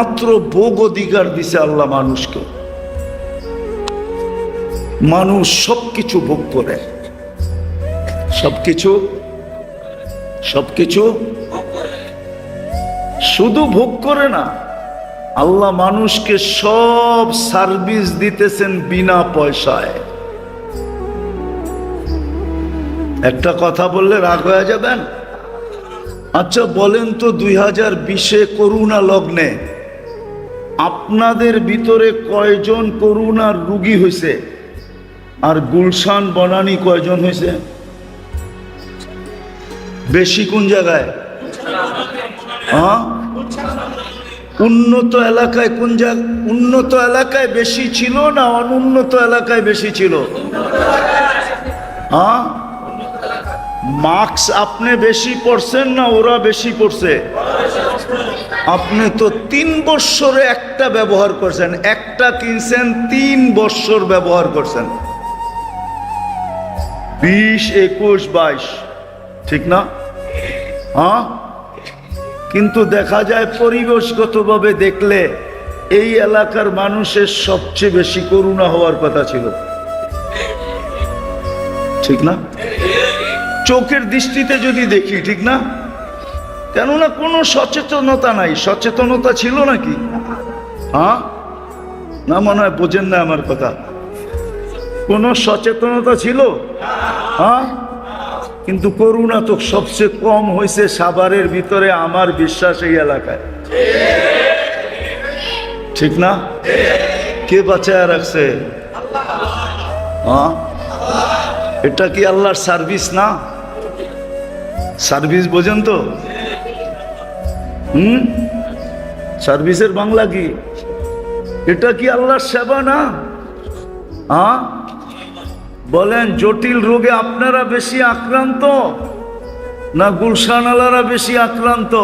মাত্র ভোগ অধিকার দিছে আল্লাহ মানুষকে। মানুষ সবকিছু ভোগ করে, সবকিছু শুধু ভোগ করে না, আল্লাহ মানুষকে সব সার্ভিস দিতেছেন বিনা পয়সায়। একটা কথা বললে রাগ হয়ে যাবেন? আচ্ছা বলেন তো 2020-এ করোনা লগ্নে আপনাদের ভিতরে কয়জন করোনার রোগী হয়েছে? আর গুলশান বনানী কয়জন হয়েছে? বেশি কোন জায়গায়? উন্নত এলাকায় কোন জায়গায়? উন্নত এলাকায় বেশি ছিল না অনুন্নত এলাকায় বেশি ছিল? মাস্ক আপনি বেশি পড়ছেন না ওরা বেশি পড়ছে? আপনি তো 3 বছরে একটা ব্যবহার করছেন, একটা কিনছেন 3 বছর ব্যবহার করছেন, 20, 21, 22, ঠিক না? কিন্তু দেখা যায় পরিবেশগতভাবে দেখলে এই এলাকার মানুষের সবচেয়ে বেশি করোনা হওয়ার কথা ছিল, ঠিক না? চোখের দৃষ্টিতে যদি দেখি, ঠিক না? কেননা কোনো সচেতনতা নাই। সচেতনতা ছিল নাকি? না, মনে হয় বোঝেন না আমার কথা। কোনো সচেতনতা ছিল? কিন্তু করোনা তো সবচেয়ে কম হয়েছে সাভারের ভিতরে, আমার বিশ্বাস এই এলাকায়, ঠিক না? কে বাঁচায় রাখছে? এটা কি আল্লাহর সার্ভিস না? সার্ভিস বোঝেন তো? সার্ভিসের বাংলা কি? এটা কি আল্লাহর সেবা না? বলেন, জটিল রোগে আপনারা বেশি আক্রান্ত না গুলশানওয়ালারা বেশি আক্রান্ত?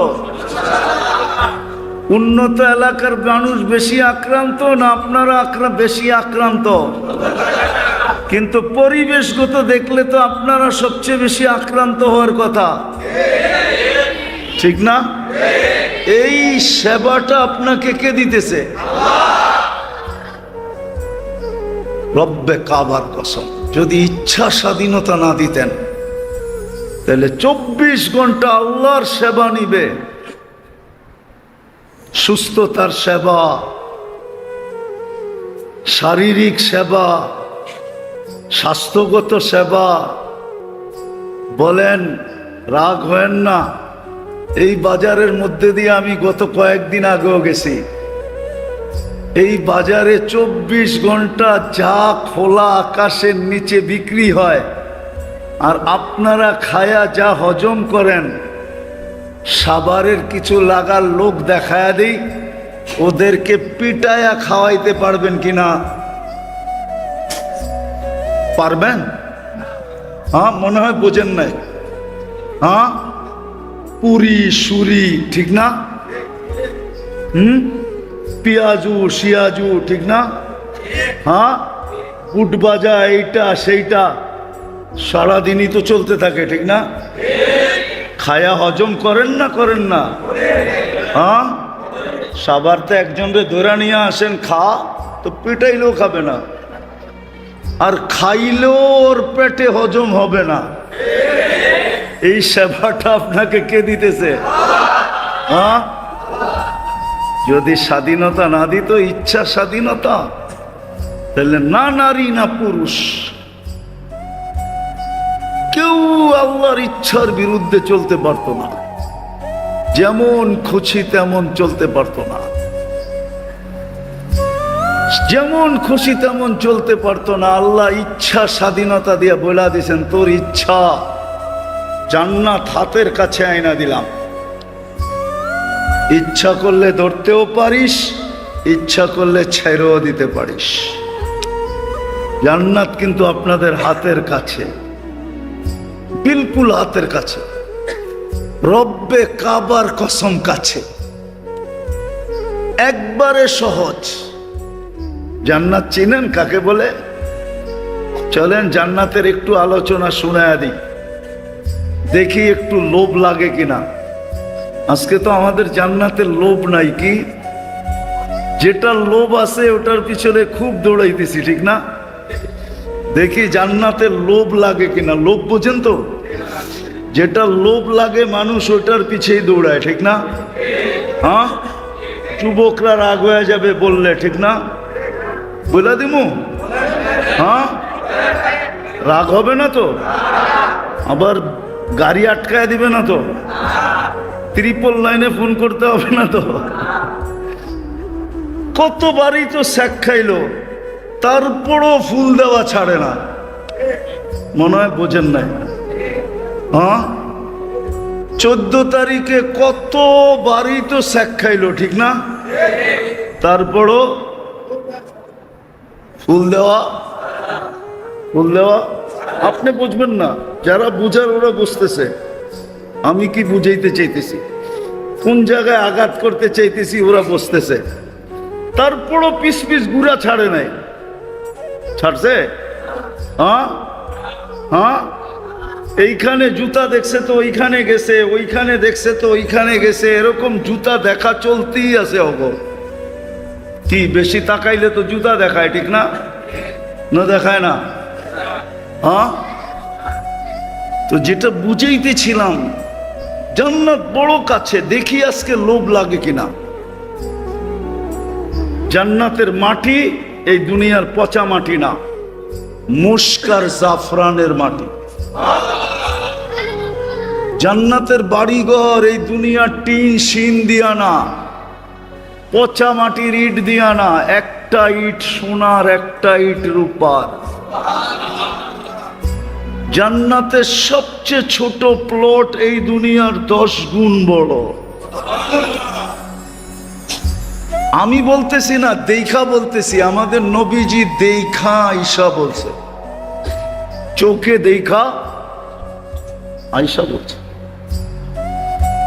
উন্নত এলাকার মানুষ বেশি আক্রান্ত না আপনারা বেশি আক্রান্ত? কিন্তু পরিবেশগত দেখলে তো আপনারা সবচেয়ে বেশি আক্রান্ত হওয়ার কথা, ঠিক না? এই সেবাটা আপনাকে কে দিতেছে? রব্বে কাবার কসম, যদি ইচ্ছা স্বাধীনতা না দিতেন তাহলে 24 ঘন্টা আল্লাহর সেবা নিবে। সুস্থতার সেবা, শারীরিক সেবা, স্বাস্থ্যগত সেবা। বলেন, রাগ হয়েন না। এই বাজারের মধ্যে দিয়ে আমি গত কয়েকদিন আগেও গেছি। এই বাজারে 24 ঘন্টা যা খোলা আকাশের নিচে বিক্রি হয়, আর আপনারা খায়া যা হজম করেন, সাভারের কিছু লাগার লোক দেখায়া দিই, ওদেরকে পিটায়া খাওয়াইতে পারবেন কিনা? পারবেন? মনে হয় বোঝেন নাই। পুরি সুরি, ঠিক না? পিয়াজু শিয়াজু, ঠিক না? বুট বাজা, এইটা সেইটা সারাদিনই তো চলতে থাকে, ঠিক না? খায়া হজম করেন না করেন না? সাভারতে একজনরে ধরে নিয়ে আসেন, খা, তো পেটাইলেও খাবে না, আর খাইলেও ওর পেটে হজম হবে না। এই সেবাটা আপনাকে কে দিতেছে? যদি স্বাধীনতা না দিত, ইচ্ছা স্বাধীনতা, তাহলে না নারী না পুরুষ কেউ আল্লাহর ইচ্ছার বিরুদ্ধে চলতে পারত না, যেমন খুশি তেমন চলতে পারত না, যেমন খুশি তেমন চলতে পারত না। আল্লাহ ইচ্ছা স্বাধীনতা দিয়ে বলে দিয়েছেন, তোর ইচ্ছা জান্নাত হাতের কাছে আইনা দিলাম, ইচ্ছা করলে ধরতেও পারিস, ইচ্ছা করলে ছেড়েও দিতে পারিস। জান্নাত কিন্তু আপনাদের হাতের কাছে, বিলকুল হাতের কাছে, রব্বে কাবার কসম কাছে, একবারে সহজ। জান্নাত চিনেন কাকে বলে? চলেন জান্নাতের একটু আলোচনা শুনায়া দিই, দেখি একটু লোভ লাগে কিনা। আজকে তো আমাদের জান্নাতের লোভ নাই, কি যেটা লোভ আছে ওটার পিছনে খুব দৌড়াইতেছি, ঠিক না? দেখি জান্নাতের লোভ লাগে কিনা। লোভ বোঝেন তো? যেটা লোভ লাগে মানুষ ওটার পিছেই দৌড়ায়, ঠিক না? হ্যাঁ, যুবকরা রাগ হয়ে যাবে বললে, ঠিক না? বলে দিমু? হ্যাঁ, রাগ হবে না তো? আবার গাড়ি আটকায় দিবে না তো? ট্রিপল লাইনে ফোন করতে হবে না তো? কতবারই তো স্যাক খাইলো, তারপরও ফুল দেওয়া ছাড়ে না। মনে হয় বোঝেন নাই? হ্যাঁ, 14 তারিখে কতবারই তো স্যাক খাইলো, ঠিক না? তারপরও ফুল দেওয়া। আপনি বুঝবেন না, যারা বুঝার ওরা বুঝতেছে আমি কি বুঝাইতে চাইতেছি, কোন জায়গায় আঘাত করতে চাইতেছি ওরা বুঝতেছে। তারপরও পিস পিস গুড়া ছাড়ে নাই। ছাড়ছে? হ্যাঁ হ্যাঁ, এইখানে জুতা দেখছে তো ওইখানে গেছে, ওইখানে দেখছে তো ওইখানে গেছে, এরকম জুতা দেখা চলতেই আছে। কি বেশি তাকাইলে তো জুতা দেখায়, ঠিক না? না দেখায় না? হ্যাঁ, তো যেটা বুঝাইতেছিলাম, জান্নাত বড় কাছে, দেখি আজকে লোভ লাগে কিনা। জান্নাতের মাটি এই দুনিয়ার পচা মাটি না, মুস্কার জাফরানের মাটি। জান্নাতের বাড়িঘর এই দুনিয়ার টিন শিন দিয়া না, পচা মাটির ইট দিয়া না, একটা ইট সোনার, একটা ইট রূপার। জান্নাতের সবচেয়ে ছোট প্লট এই দুনিয়ার 10 গুণ বড়। আমি বলতেছি না, দেখা বলতেছি, আমাদের নবীজি দেখা আয়েশা বলছে, চোখে দেখা আয়েশা বলছে,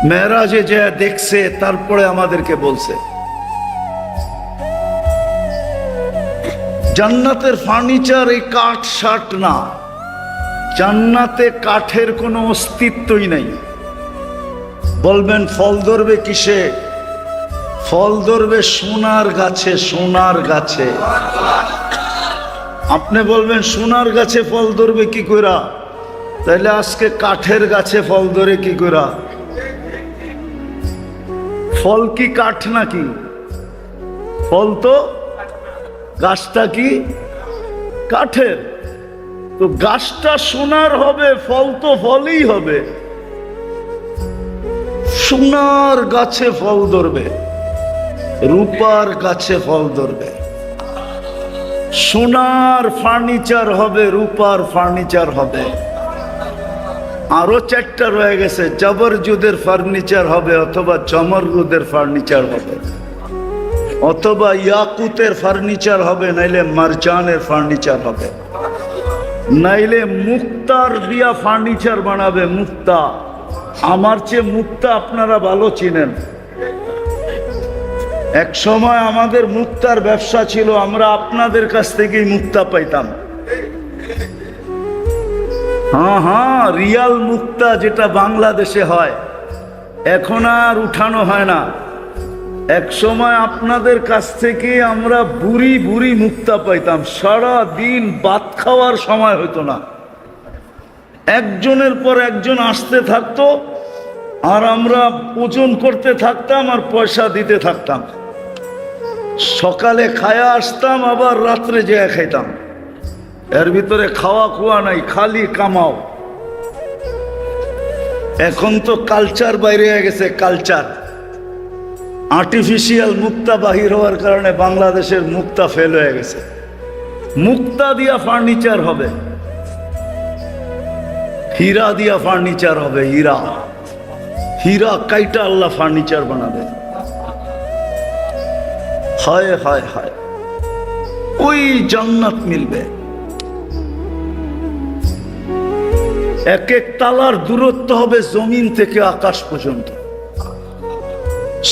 মেরাজে যে দেখছে তারপরে আমাদেরকে বলছে। জান্নাতের ফার্নিচার এই কাঠ শার্ট না, জান্নাতে কাঠের কোনো অস্তিত্বই নাই। বলবেন ফল ধরবে কিসে? ফল ধরবে সোনার গাছে, সোনার গাছে। আপনি বলবেন সোনার গাছে ফল ধরবে কি কইরা? তাহলে আজকে কাঠের গাছে ফল ধরে কি কইরা? ফল কি কাঠ নাকি? ফল তো, গাছটা কি কাঠের? তো গাছটা সোনার হবে, ফল তো ফলই হবে। সোনার গাছে ফল ধরবে, রূপার গাছে ফল ধরবে। সোনার ফার্নিচার হবে, রূপার ফার্নিচার হবে। আরো 4টা রয়ে গেছে, জবরজুদের ফার্নিচার হবে, অথবা জমরুদের ফার্নিচার হবে, অথবা ইয়াকুতের ফার্নিচার হবে, নাইলে মারজানের ফার্নিচার হবে, নাইলে মুক্তার দিয়া ফার্নিচার বানাবে। মুক্তা, আমার চেয়ে মুক্তা আপনারা ভালো চিনেন। এক সময় আমাদের মুক্তার ব্যবসা ছিল, আমরা আপনাদের কাছ থেকেই মুক্তা পাইতাম। হ্যাঁ হ্যাঁ, রিয়াল মুক্তা যেটা বাংলাদেশে হয়, এখন আর উঠানো হয় না। এক সময় আপনাদের কাছ থেকে আমরা বুড়ি বুড়ি মুক্তা পাইতাম, সারা দিন ভাত খাওয়ার সময় হতো না। একজনের পর একজন আসতে থাকতো, আর আমরা ওজন করতে থাকতাম আর পয়সা দিতে থাকতাম। সকালে খায়া আসতাম, আবার রাত্রে যেয়ে খাইতাম। এর ভিতরে খাওয়া খুয়া নাই, খালি কামাও। এখন তো কালচার বাইরে হয়ে গেছে, কালচার। আর্টিফিশিয়াল মুক্তা বাহির হওয়ার কারণে বাংলাদেশের মুক্তা ফেল হয়ে গেছে। মুক্তা দিয়া ফার্নিচার হবে, হীরা দিয়া ফার্নিচার হবে। হীরা, হীরা কাইটা আল্লাহ ফার্নিচার বানাবে। হায় হায় হায়, ওই জান্নাত মিলবে। এক এক তালার দূরত্ব হবে জমিন থেকে আকাশ পর্যন্ত।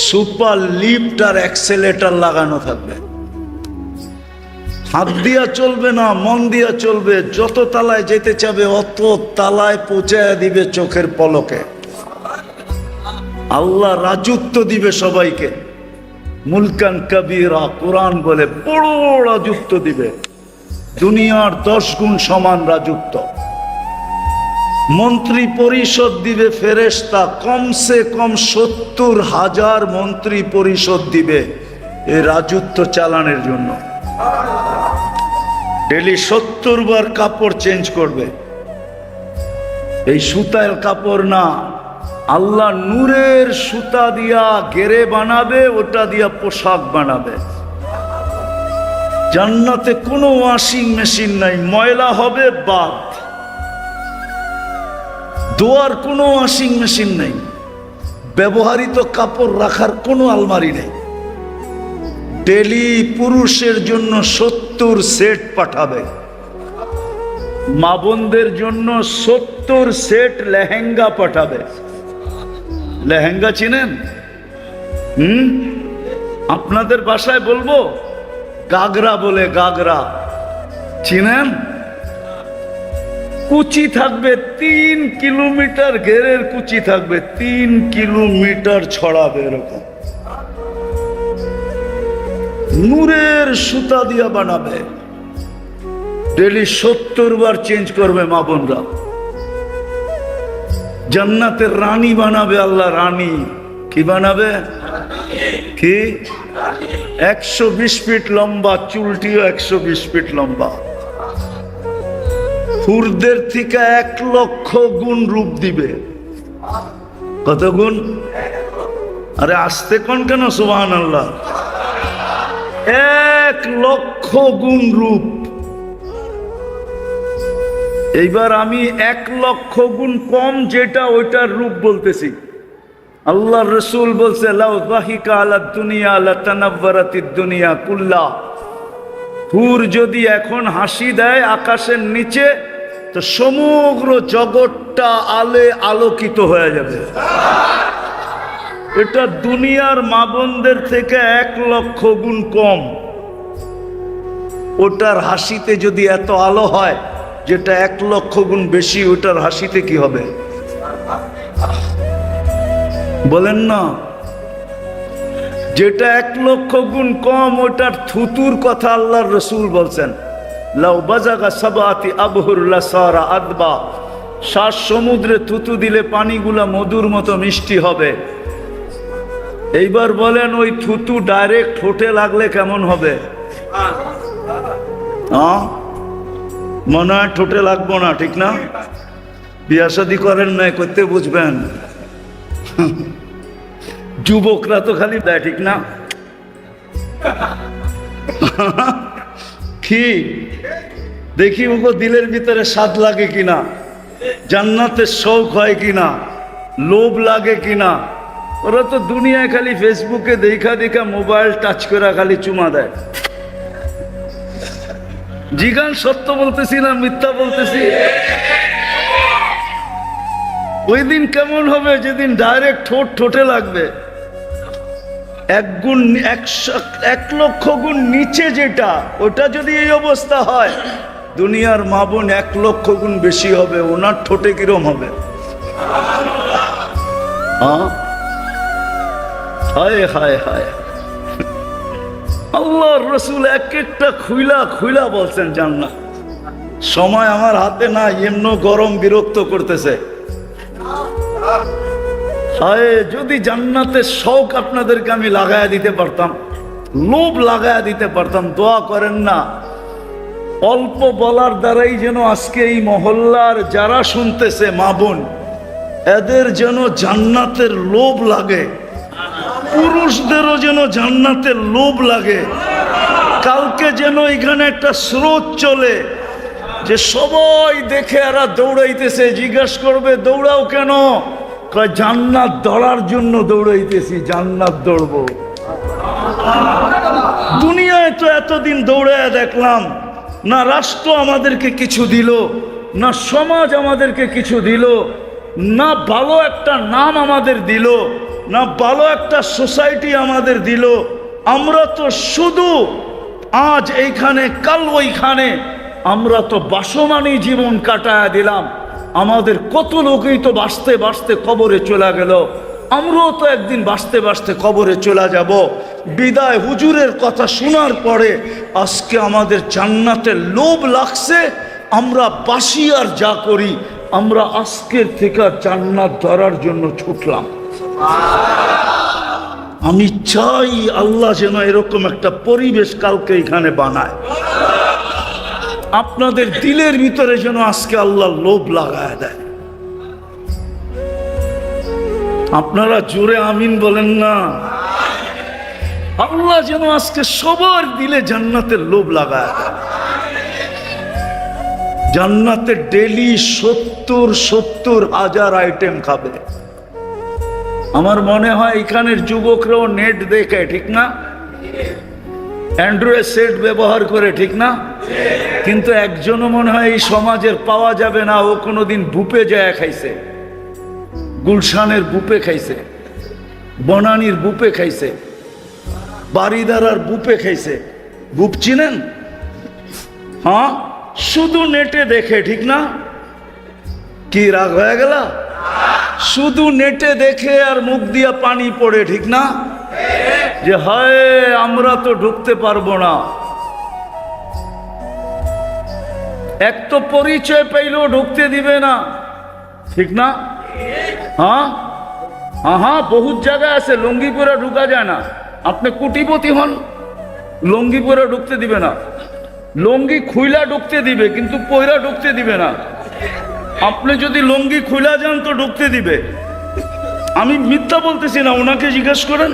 সুপার লিফট আর অ্যাক্সেলেটর লাগানো থাকবে। হাত দিয়া চলবে না, মন দিয়া চলবে। যত তালায় যেতে চাবে অত তালায় পৌঁছায় দিবে চোখের পলকে। আল্লাহ রাজত্ব দিবে সবাইকে। মুলকান কবীরা, কোরআন বলে বড় রাজত্ব দিবে, দুনিয়ার 10 গুণ সমান রাজত্ব। মন্ত্রী পরিষদ দিবে ফেরেশতা, কমসে কম 70,000 মন্ত্রী পরিষদ দিবে এই রাজত্ব চালানোর জন্য। ডেলি 70 বার কাপড় চেঞ্জ করবে। এই সুতার কাপড় না, আল্লাহ নূরের সুতা দিয়া গেরে বানাবে, ওটা দিয়া পোশাক বানাবে। জান্নাতে কোনো ওয়াশিং মেশিন নাই, ময়লা হবে বাদ। দোয়ার কোনো ওয়াশিং মেশিন নেই, ব্যবহৃত কাপড় রাখার কোনো আলমারি নেই। ডেলি পুরুষের জন্য 70 সেট পাঠাবে, মা বোনদের জন্য 70 সেট লেহেঙ্গা পাঠাবে। লেহেঙ্গা চিনেন? আপনাদের ভাষায় বলবো গাগরা বলে, গাগরা চিনেন? কুচি থাকবে 3 কিলোমিটার, ঘেরের কুচি থাকবে 3 কিলোমিটার ছড়াবে, এরকম নূরের সুতা দিয়া বানাবে। ডেলি 70 বার চেঞ্জ করবে মা বোনরা। জান্নাতের রানী বানাবে আল্লাহ, রানী। কি বানাবে? কি? 120 ফিট লম্বা, চুলটিও 120 ফিট লম্বা। হুরদের থেকে 1 লক্ষ গুণ রূপ দিবে। কত গুণ? আরে আসতে কোন কেন, সুবহানাল্লাহ। 1 লক্ষ গুণ রূপ। এইবার আমি 1 লক্ষ গুণ কম যেটা, ওইটার রূপ বলতেছি। আল্লাহ রসুল বলছে, লাউ যাহিকা আলা দুনিয়া লাতানাওয়ারাতিদ দুনিয়া কুল্লা। হুর যদি এখন হাসি দেয় আকাশের নিচে, তো সমগ্র জগৎটা আলোকিত হয়ে যাবে। এটা দুনিয়ার মা বোনদের থেকে 1 লক্ষ গুণ কম। ওটার হাসিতে যদি এত আলো হয়, যেটা 1 লক্ষ গুণ বেশি, ওটার হাসিতে কি হবে বলেন না? যেটা 1 লক্ষ গুণ কম, ওটার থুতুর কথা আল্লাহর রসুল বলছেন, লাউ বাজাগা সাবাতি আবহুর লাসারা আদবা। 7 সমুদ্রে থুতু দিলে পানিগুলা মধুর মতো মিষ্টি হবে। এইবার বলেন, ওই থুতু ডাইরেক্ট ঠোঁটে লাগলে কেমন হবে? মনে হয় ঠোঁটে লাগবো না, ঠিক না? বিয়া শাদী করেন নাই, করতে বুঝবেন। যুবকরা তো খালি দেয়, ঠিক না? কি দেখি ওগো দিলের ভিতরে স্বাদ লাগে কিনা, জান্নাতের শৌক হয় কিনা, লোভ লাগে কিনা। ওরা তো দুনিয়ায় খালি ফেসবুকে দেখা দেখা মোবাইল টাচ করে খালি চুমা দেয়। জিগান সত্য বলতেছি না মিথ্যা বলতেছি? ওই দিন কেমন হবে যেদিন ডাইরেক্ট ঠোঁটে লাগবে। 1 লক্ষ গুণ নিচে যেটা, ওটা যদি এই অবস্থা হয়, দুনিয়ার মা বোন 1 লক্ষ গুণ বেশি হবে। ওনার ঠোঁটে কিরম হবে? হায় হায় হায়। আল্লাহর রসুল এক একটা খুইলা বলছেন জান্নাত। সময় আমার হাতে না, এমন গরম বিরক্ত করতেছে। হায়, যদি জান্নাতের শৌক আপনাদেরকে আমি লাগায়া দিতে পারতাম, লোভ লাগায়া দিতে পারতাম। দোয়া করেন না, অল্প বলার দ্বারাই যেন আজকে এই মহল্লার যারা শুনতেছে মা বোন, এদের যেন জান্নাতের লোভ লাগে, পুরুষদেরও যেন জান্নাতের লোভ লাগে। কালকে যেন এখানে একটা স্রোত চলে, যে সবাই দেখে এরা দৌড়াইতেছে, জিজ্ঞাসা করবে দৌড়াও কেন? জান্নাত দৌড়ার জন্য দৌড়াইতেছি, জান্নাত দৌড়বো। দুনিয়ায় তো এতদিন দৌড়ায় দেখলাম, না রাষ্ট্র আমাদেরকে কিছু দিল, না সমাজ আমাদেরকে কিছু দিল, না ভালো একটা নাম আমাদের দিল, না ভালো একটা সোসাইটি আমাদের দিল। আমরা তো শুধু আজ এইখানে কাল ওইখানে, আমরা তো বাসমানি জীবন কাটায় দিলাম। আমাদের কত লোকই তো বাঁচতে বাঁচতে কবরে চলে গেল। আমরাও তো একদিন বাঁচতে বাঁচতে কবরে চলে যাব। বিদায় হুজুরের কথা শোনার পরে আজকে আমাদের জান্নাতের লোভ লাগছে। আমরা বাসি আর যা করি, আমরা আজকের থেকে জান্নাত ধরার জন্য ছুটলাম। আমি চাই আল্লাহ যেন এরকম একটা পরিবেশ কালকে এখানে বানায়। আপনাদের দিলের ভিতরে যেন আজকে আল্লাহ লোভ লাগায় দেয়। আপনারা জোরে আমিন বলেন না? আল্লাহ যেন আজকে সবার দিলে জান্নাতের লোভ লাগায় দেয়। জান্নাতে ডেলি 70,000 আইটেম খাবে। আমার মনে হয় এখানের যুবকরাও নেট দেখে, ঠিক না? অ্যান্ড্রয়েড সেট ব্যবহার করে, ঠিক না? কিন্তু একজনও মনে হয় এই সমাজের পাওয়া যাবে না, ও কোনোদিন বুপে যায় খাইছে, গুলশানের বুপে খাইছে, বনানীর বুপে খাইছে, বাড়িদারার বুপে খাইছে। বুপ চিনেন? হ্যাঁ, শুধু নেটে দেখে, ঠিক না? কি রাগ হয়ে গেল? শুধু নেটে দেখে আর মুখ দিয়া পানি পড়ে, ঠিক না? যে হায় আমরা তো ঢুকতে পারবো না। এক তো পরিচয় পাইলেও ঢুকতে দিবে না, ঠিক না? হ্যাঁ হ্যাঁ হ্যাঁ, বহুত জায়গায় আছে লুঙ্গি পরে ঢুকা যায় না। আপনি কোটিপতি হন, লুঙ্গি পরে ঢুকতে দিবে না। লুঙ্গি খুইলা ঢুকতে দিবে, কিন্তু পয়রা ঢুকতে দিবে না। আপনি যদি লুঙ্গি খুইলা যান তো ঢুকতে দিবে। আমি মিথ্যা বলতেছি না, ওনাকে জিজ্ঞেস করেন।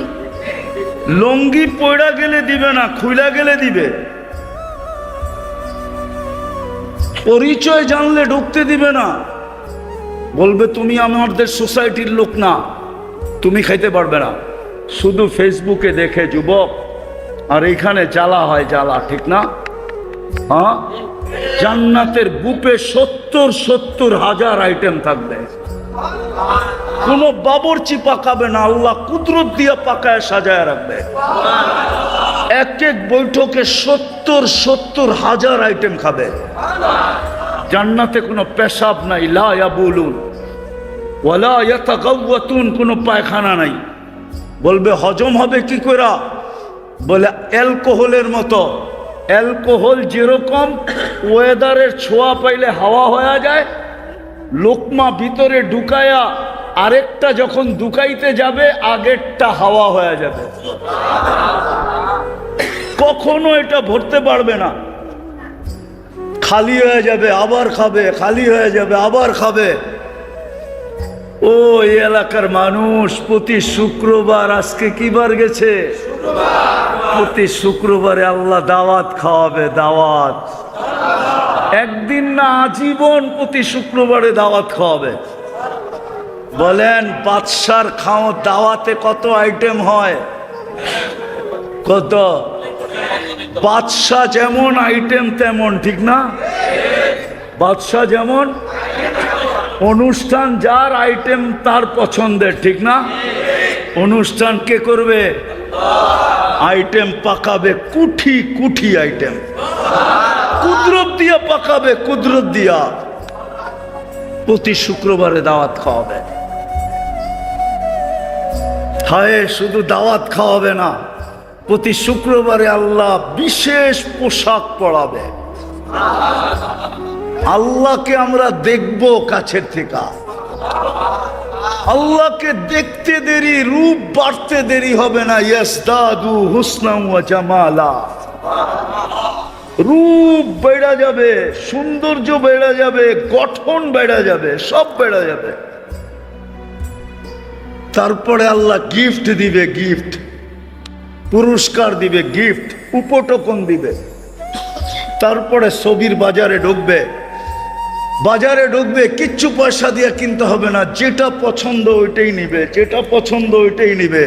লুঙ্গি পয়রা গেলে দিবে না, খুইলা গেলে দিবে। পরিচয় জানলে ঢুকতে দিবে না, বলবে তুমি আমাদের সোসাইটির লোক না, তুমি খাইতে পারবে না। শুধু ফেসবুকে দেখে যুবক, আর এইখানে জ্বালা হয় জ্বালা, ঠিক না? হ্যাঁ, জান্নাতের বুপে 70,000 আইটেম থাকবে। কোন বাবরচি পাকাবে না, আল্লাহ কুদরত দিয়া পাকায় সাজায় রাখবে। এক এক বৈঠকে 70,000 আইটেম খাবে। জান্নাতে কোনো পেশাব নাই, লা ইয়াবুলুন ওয়ালা ইয়াতাগাওয়াতুন, কোনো পায়খানা নাই। বলবে হজম হবে কি করে? বলে অ্যালকোহলের মতো। অ্যালকোহল যেরকম ওয়েদারের ছোঁয়া পাইলে হাওয়া হয়ে যায়, লোকমা ভিতরে ঢুকায়া আরেকটা যখন ঢুকাইতে যাবে আগেরটা হাওয়া হয়ে যাবে। কখনো এটা ভরতে পারবে না, খালি হয়ে যাবে আবার খাবে, খালি হয়ে যাবে আবার খাবে। ও এই এলাকার মানুষ, প্রতি শুক্রবার, আজকে কি বার গেছে? প্রতি শুক্রবারে আল্লাহ দাওয়াত খাওয়াবে, দাওয়াত। একদিন না, আজীবন প্রতি শুক্রবারে দাওয়াত খাওয়াবে। বলেন বাদশার খাও দাওয়াতে কত আইটেম হয়? কত? বাদশা যেমন আইটেম তেমন, ঠিক না? বাদশা যেমন, অনুষ্ঠান যার আইটেম তার পছন্দের, ঠিক না? অনুষ্ঠান কে করবে? আইটেম পাকাবে কুঠি কুঠি আইটেম, কুদরত দিয়া পাকাবে, কুদরত দিয়া। প্রতি শুক্রবারে দাওয়াত খাওয়াবে। হায়, শুধু দাওয়াত খাওয়াবে না, প্রতি শুক্রবারে আল্লাহ বিশেষ পোশাক পরাবে। আল্লাহকে আমরা দেখব কাছের থেকে। আল্লাহকে দেখতে দেরি, রূপ বাড়তে দেরি হবে না। ইয়াসদাদু হুসনাম ওয়া জামালা, রূপ বেড়ে যাবে, সৌন্দর্য বেড়ে যাবে, গঠন বেড়ে যাবে, সব বেড়ে যাবে। তারপরে আল্লাহ গিফট দিবে, গিফট, পুরস্কার দিবে, গিফট, উপটকন দিবে। তারপরে ছবির বাজারে ঢুকবে, বাজারে ঢুকবে, কিচ্ছু পয়সা দিয়ে কিনতে হবে না, যেটা পছন্দ ওইটাই নিবে, যেটা পছন্দ ওইটাই নিবে।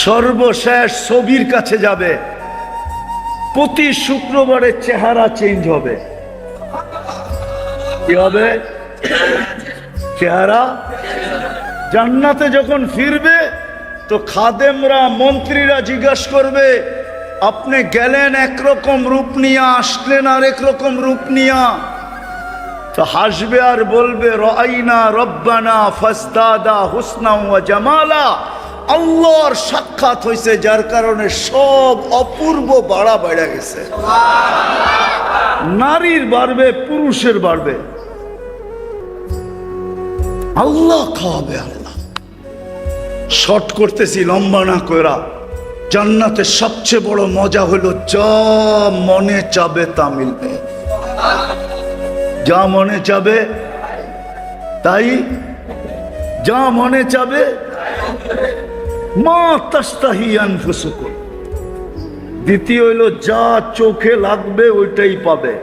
সর্বশেষ ছবির কাছে যাবে, প্রতি শুক্রবারে চেহারা চেঞ্জ হবে। কি হবে? চেহারা। জান্নাতে যখন ফিরবে তো খাদেমরা, মন্ত্রীরা জিজ্ঞাসা করবে, আপনি গেলেন একরকম রূপ নিয়া, আসলেন আরেক রকম রূপ নিয়া, তো হাসবে আর বলবে রাআইনা রব্বানা ফাজদাদা হুসনা ওয়া জামালা। আল্লাহর সাক্ষাৎ হয়েছে, যার কারণে সব অপূর্ব বাড়া বেড়ে গেছে। নারীর বাড়বে, পুরুষের বাড়বে, আল্লাহ খাওয়াবে। আল্লাহ শর্ট করতেছি, লম্বা না কইরা। জান্নাতের সবচেয়ে বড় মজা হলো যা মনে চাবে তা মিলবে। যা মনে চাবে তাই, যা মনে চাবে, মা তাস্তাহি আনফুসুকুম। দ্বিতীয় হইল যা চোখে লাগবে ওইটাই পাবে।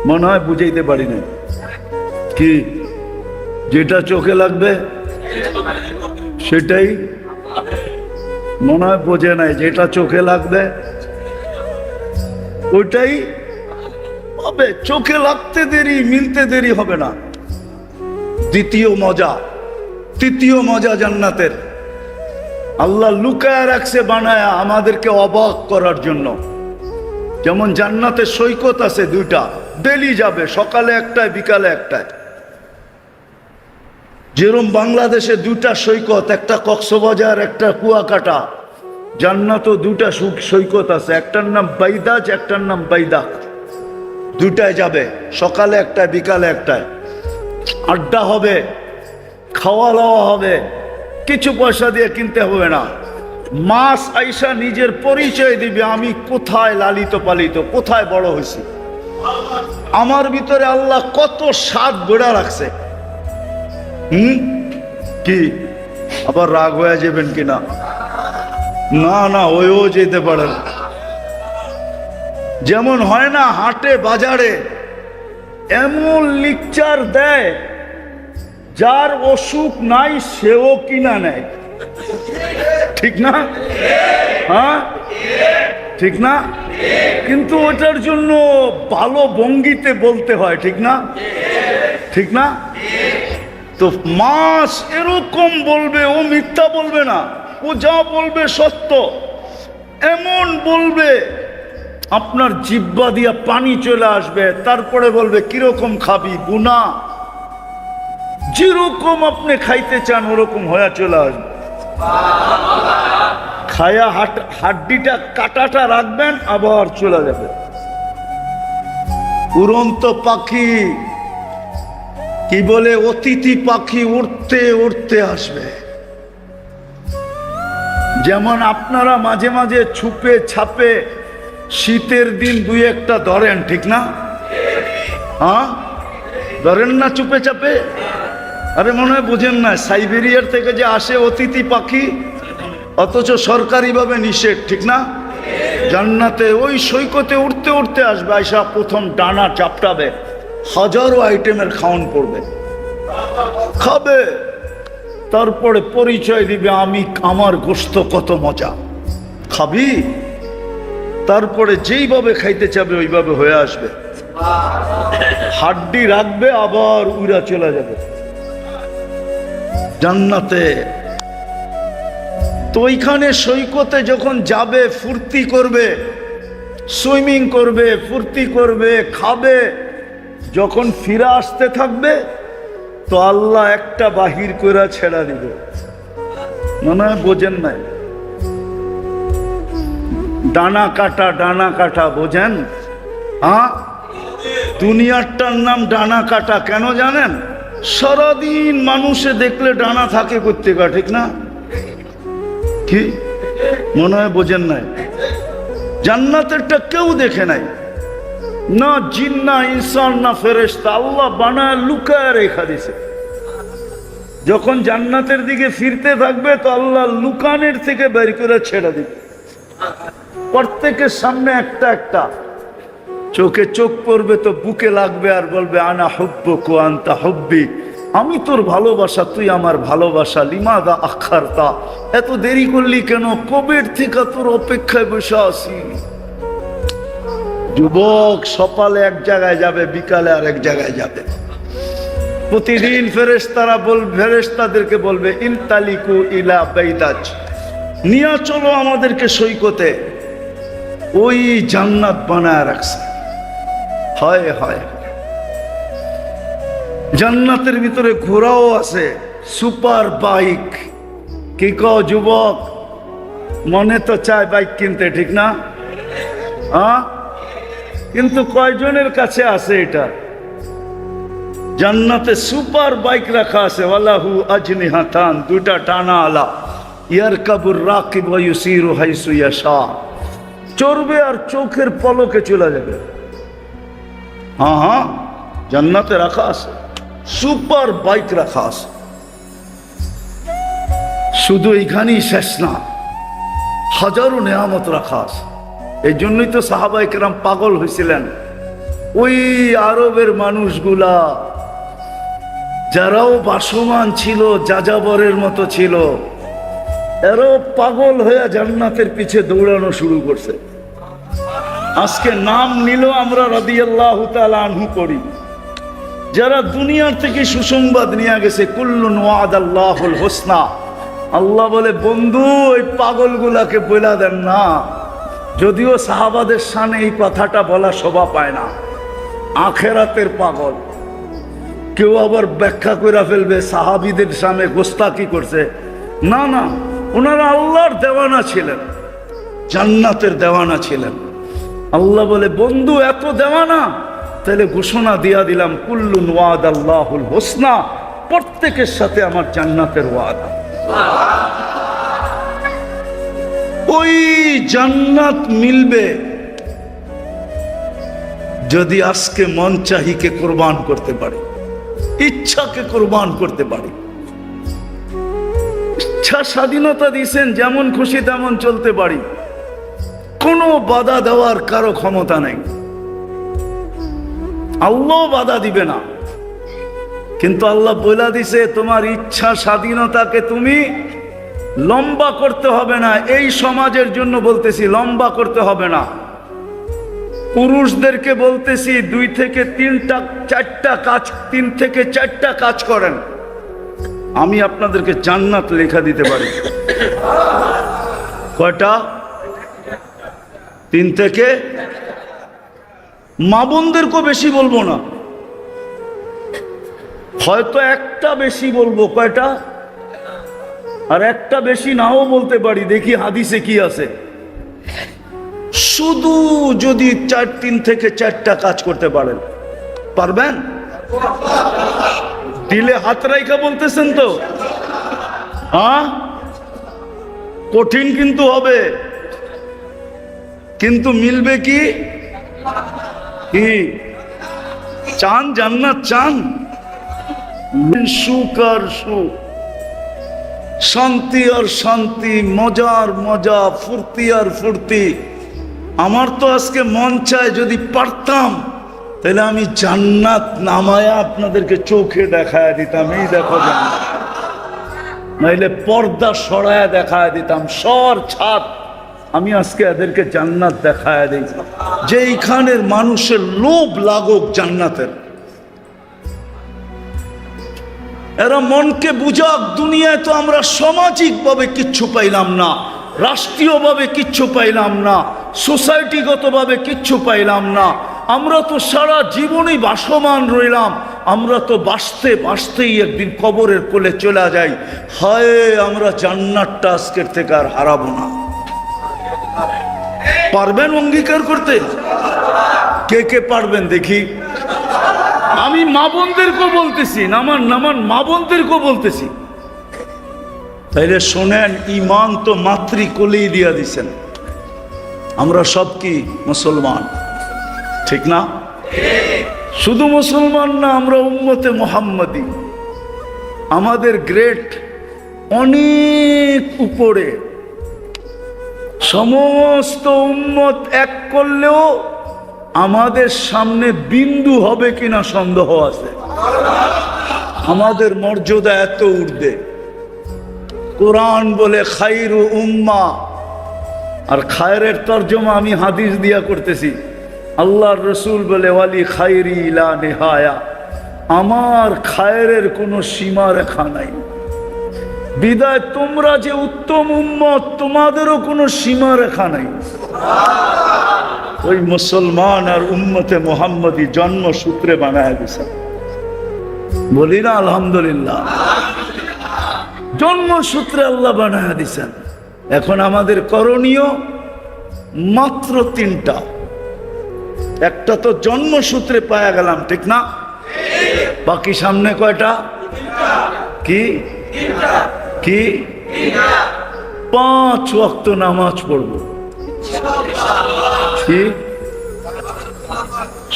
মনে হয় বুঝাইতে পারি না কি? যেটা চোখে লাগবে সেটাই মনে হয় বোঝে নাই। যেটা চোখে লাগবে ওইটাই হবে। চোখে লাগতে দেরি, মিলতে দেরি হবে না। দ্বিতীয় মজা, তৃতীয় মজা জান্নাতের, আল্লাহ লুকায় রাখছে বানায়া আমাদেরকে অবাক করার জন্য। যেমন জান্নাতে সৈকত আছে দুইটা, ডেলি যাবে, সকালে একটায় বিকালে একটায়। যেরকম বাংলাদেশে দুইটা সৈকত, একটা কক্সবাজার একটা কুয়াকাটা, জান্নাতও দুইটা সৈকত আছে, একটার নাম বাইদাজ, একটার নাম বাইদাক। দুইটায় যাবে, সকালে একটায় বিকালে একটায়। আড্ডা হবে, খাওয়া দাওয়া হবে, কিছু পয়সা দিয়ে কিনতে হবে না। মাস আইসা নিজের পরিচয় দিবে, আমি কোথায় লালিত পালিত, কোথায় বড় হয়েছি। আমার ভিতরে আল্লাহ কত স্বাদ গড়া রাখছে। কি আবার রাগ হয়ে যাবেন কিনা? না না, ওইও যেতে পারেন। যেমন হয় না হাটে বাজারে এমন লিকচার দেয়, যার অসুখ নাই সেও কিনা নেয়, ঠিক না? হ্যাঁ ঠিক না? কিন্তু ওটার জন্য ভালো ভঙ্গিতে বলতে হয়, ঠিক না? ঠিক না? তো মাস এরকম বলবে, ও মিথ্যা বলবে না, ও যা বলবে সত্য। এমন বলবে আপনার জিহ্বা দিয়া পানি চলে আসবে। তারপরে বলবে কিরকম খাবি, গুনা, যেরকম আপনি খাইতে চান ওরকম হয়ে চলে আসবে। খায়া হাড্ডিটা কাটাটা রাখবেন, আবার চলে যাবে। উড়ন্ত পাখি কি বলে, অতিথি পাখি উড়তে উড়তে আসবে। যেমন আপনারা মাঝে মাঝে ছুপে ছাপে শীতের দিন দুই একটা ধরেন, ঠিক না? হ্যাঁ ধরেন না চুপে চাপে? আরে মনে হয় বুঝেন না, সাইবেরিয়ার থেকে যে আসে অতিথি পাখি, অথচ সরকারিভাবে নিষেধ, ঠিক না? জান্নাতে ওই সৈকতে উঠতে উঠতে আসবে, আয়সা প্রথম ডানা চাপটাবে, হাজারো আইটেমের খাওয়ান পড়বে, খাবে, তারপরে পরিচয় দিবে, আমি আমার গোশত কত মজা, খাবি? তারপরে যেইভাবে খাইতে চাবে ওইভাবে হয়ে আসবে, হাড্ডি রাখবে, আবার উড়া চলে যাবে জান্নাতে। তো ওইখানে সৈকতে যখন যাবে ফুর্তি করবে, সুইমিং করবে, ফুর্তি করবে, খাবে। যখন ফিরে আসতে থাকবে তো আল্লাহ একটা বাহির করে ছেড়া দিবে। মনে হয় বোঝেন নাই? ডানা কাটা, ডানা কাটা বোঝেন? হ্যাঁ, দুনিয়ারটার নাম ডানা কাটা। কেন জানেন? সারাদিন মানুষে দেখলে ডানা থাকে প্রত্যেকা, ঠিক না? কি মনে হয় বোঝেন নাই? জান্নাতেরটা কেউ দেখে নাই, না জিন, না ইনসান, না ফেরেশতা, আল্লাহ বানায় লুকায় রেখা দিছে। যখন জান্নাতের দিকে ফিরতে থাকবে তো আল্লাহ লুকানের থেকে বের করে ছেড়ে দিবে। প্রত্যেকের সামনে একটা একটা, চোখে চোখ পড়বে তো বুকে লাগবে আর বলবে আনা হুব্বুকা আনতা হুব্বি, আমি তোর ভালোবাসা, তুই আমার ভালোবাসা। লিমাদা আখারতা, এত দেরি করলি কেন? কবের থেকে তোর অপেক্ষায় বসে আছি। যুবক সকালে এক জায়গায় যাবে, বিকালে আর এক জায়গায় যাবে। প্রতিদিন ফেরেশতাদেরকে বলবে ইনতালিকু ইলা বাইদাজ, নিয়ে চলো আমাদেরকে সৈকতে। ওই জান্নাত বানায় রাখছে। হয় হয় জান্নাতের ভিতরে ঘোড়াও আছে, সুপার বাইক। কি কও যুবক, মনে তো চায় বাইক কিনতে, ঠিক না? কিন্তু কয়জনের কাছে আছে এটা? জান্নাতে সুপার বাইক রাখা আছে, ওয়ালাহু আজনিহাতান, দুইটা টানা আলা, ইয়ারকাবুর রাকিব ওয়া ইউসিরু হাইসু ইয়াশা, চড়বে আর চোখের পলকে চলে যাবে। হ্যাঁ, জান্নাতে রাখা আছে, সুপার বাইক রাখা আছে। শুধু এইখানেই শেষ না, হাজারো নেয়ামত রাখা আছে। এই জন্যই তো সাহাবায়ে কেরাম পাগল হয়েছিলেন। ওই আরবের মানুষগুলা যারাও বাসমান ছিল, যাযাবরের মতো ছিল, এরাও পাগল হয়ে জান্নাতের পিছে দৌড়ানো শুরু করছে। আজকে নাম নিল আমরা রাদিয়াল্লাহু তাআলা আনহু করি। যারা দুনিয়ার থেকে সুসংবাদ নিয়ে গেছে, কুল্লুন ওয়াদাল্লাহুল হুসনা, আল্লাহ বলে বন্ধু ওই পাগলগুলাকে বলে দেন না। যদিও সাহাবাদের সামনে এই কথাটা বলা শোভা পায় না, আখেরাতের পাগল। কেউ আবার ব্যাখ্যা করে ফেলবে সাহাবীদের সামনে গোস্তাকি করছে। না না, ওনারা আল্লাহর দেওয়ানা ছিলেন, জান্নাতের দেওয়ানা ছিলেন। আল্লাহ বলে বন্ধু এত দেওয়ানা, তাহলে ঘোষণা দিয়া দিলাম কুল্লুন ওয়াদাল্লাহুল হুসনা, প্রত্যেকের সাথে আমার জান্নাতের ওয়াদা। ওই জান্নাত মিলবে যদি আজকে মন চাহিকে কোরবান করতে পারি, ইচ্ছাকে কোরবান করতে পারি। ইচ্ছা স্বাধীনতা দিয়েছেন, যেমন খুশি তেমন চলতে পারি, কোনো বাধা দেওয়ার কারো ক্ষমতা নেই। আল্লাহ বাধা দিবে না, কিন্তু আল্লাহ বলে দিছে তোমার ইচ্ছা স্বাধীনতাকে তুমি লম্বা করতে হবে না। এই সমাজের জন্য বলতেছি, লম্বা করতে হবে না। পুরুষদেরকে বলতেছি 2 থেকে 4টা কাজ, 3 থেকে 4টা কাজ করেন, আমি আপনাদেরকে জান্নাত লেখা দিতে পারি। কয়টা? 3 থেকে। মা বোনদেরকেও বেশি বলবো না, হয়তো একটা বেশি বলবো। কয়টা? আর একটা বেশি নাও বলতে পারি, দেখি হাদিসে কি আছে। শুধু যদি 3 থেকে 4টা কাজ করতে পারেন, পারবেন? দিলে হাত রাইখা বলতেছেন তো? কঠিন কিন্তু হবে, কিন্তু মিলবে কি? কি চান? জান্নাত চান? সুখ আর সুখ, শান্তি আর শান্তি, মজার মজা, ফুর্তি আর ফুর্তি। আমার তো আজকে মন চায় যদি পারতাম তাহলে আমি জান্নাত নামায়া আপনাদেরকে চোখে দেখায় দিতাম, এই দেখো জান্নাত। নাইলে পর্দা সরায়া দেখায় দিতাম, সর ছাদ, আমি আজকে এদেরকে জান্নাত দেখায় দিই, যে এইখানের মানুষের লোভ লাগুক জান্নাতের। এরা মনকে বুঝাক, দুনিয়ায় তো আমরা সামাজিকভাবে কিচ্ছু পাইলাম না, রাষ্ট্রীয়ভাবে কিচ্ছু পাইলাম না, সোসাইটিগতভাবে কিচ্ছু পাইলাম না। আমরা তো সারা জীবনই বাসমান রইলাম, আমরা তো বাঁচতে বাঁচতেই একদিন কবরের কোলে চলে যাই। হায়, আমরা জান্নাতটা আজকের থেকে আর হারাবো না। পারবেন অঙ্গীকার করতে? কে কে পারবেন দেখি? আমি মা বোনদেরকেও বলতেছি, নামান মা বোনদেরকেও বলতেছি। তাইলে শোনেন, ইমান তো মাতৃকোলেই দিয়া দিছেন। আমরা সব কি মুসলমান, ঠিক না? শুধু মুসলমান না, আমরা উম্মতে মুহাম্মাদি। আমাদের গ্রেড অনেক উপরে। সমস্ত উম্মত এক করলেও আমাদের সামনে বিন্দু হবে কিনা সন্দেহ আছে। আমাদের মর্যাদা এত ঊর্ধ্বে। কোরআন বলে খায়রু উম্মা, আর খায়রের তর্জমা আমি হাদিস দিয়া করতেছি। আল্লাহর রসুল বলে ওয়ালি খায়রি ইলা নিহায়া, আমার খায়রের কোনো সীমা রেখা নাই। বিদায় তোমরা যে উত্তম উম্মত, তোমাদেরও কোনো সীমা রেখা নাই। ওই মুসলমান আর উম্মতে মুহাম্মদি জন্মসূত্রে বানায় দিছে। বলি না আলহামদুলিল্লাহ। জন্মসূত্রে আল্লাহ বানায়া দিছেন। এখন আমাদের করণীয় মাত্র তিনটা। একটা তো জন্মসূত্রে পায়া গেলাম, ঠিক না? বাকি সামনে কয়টা? কি কি? 5 ওয়াক্ত নামাজ পড়ব। কি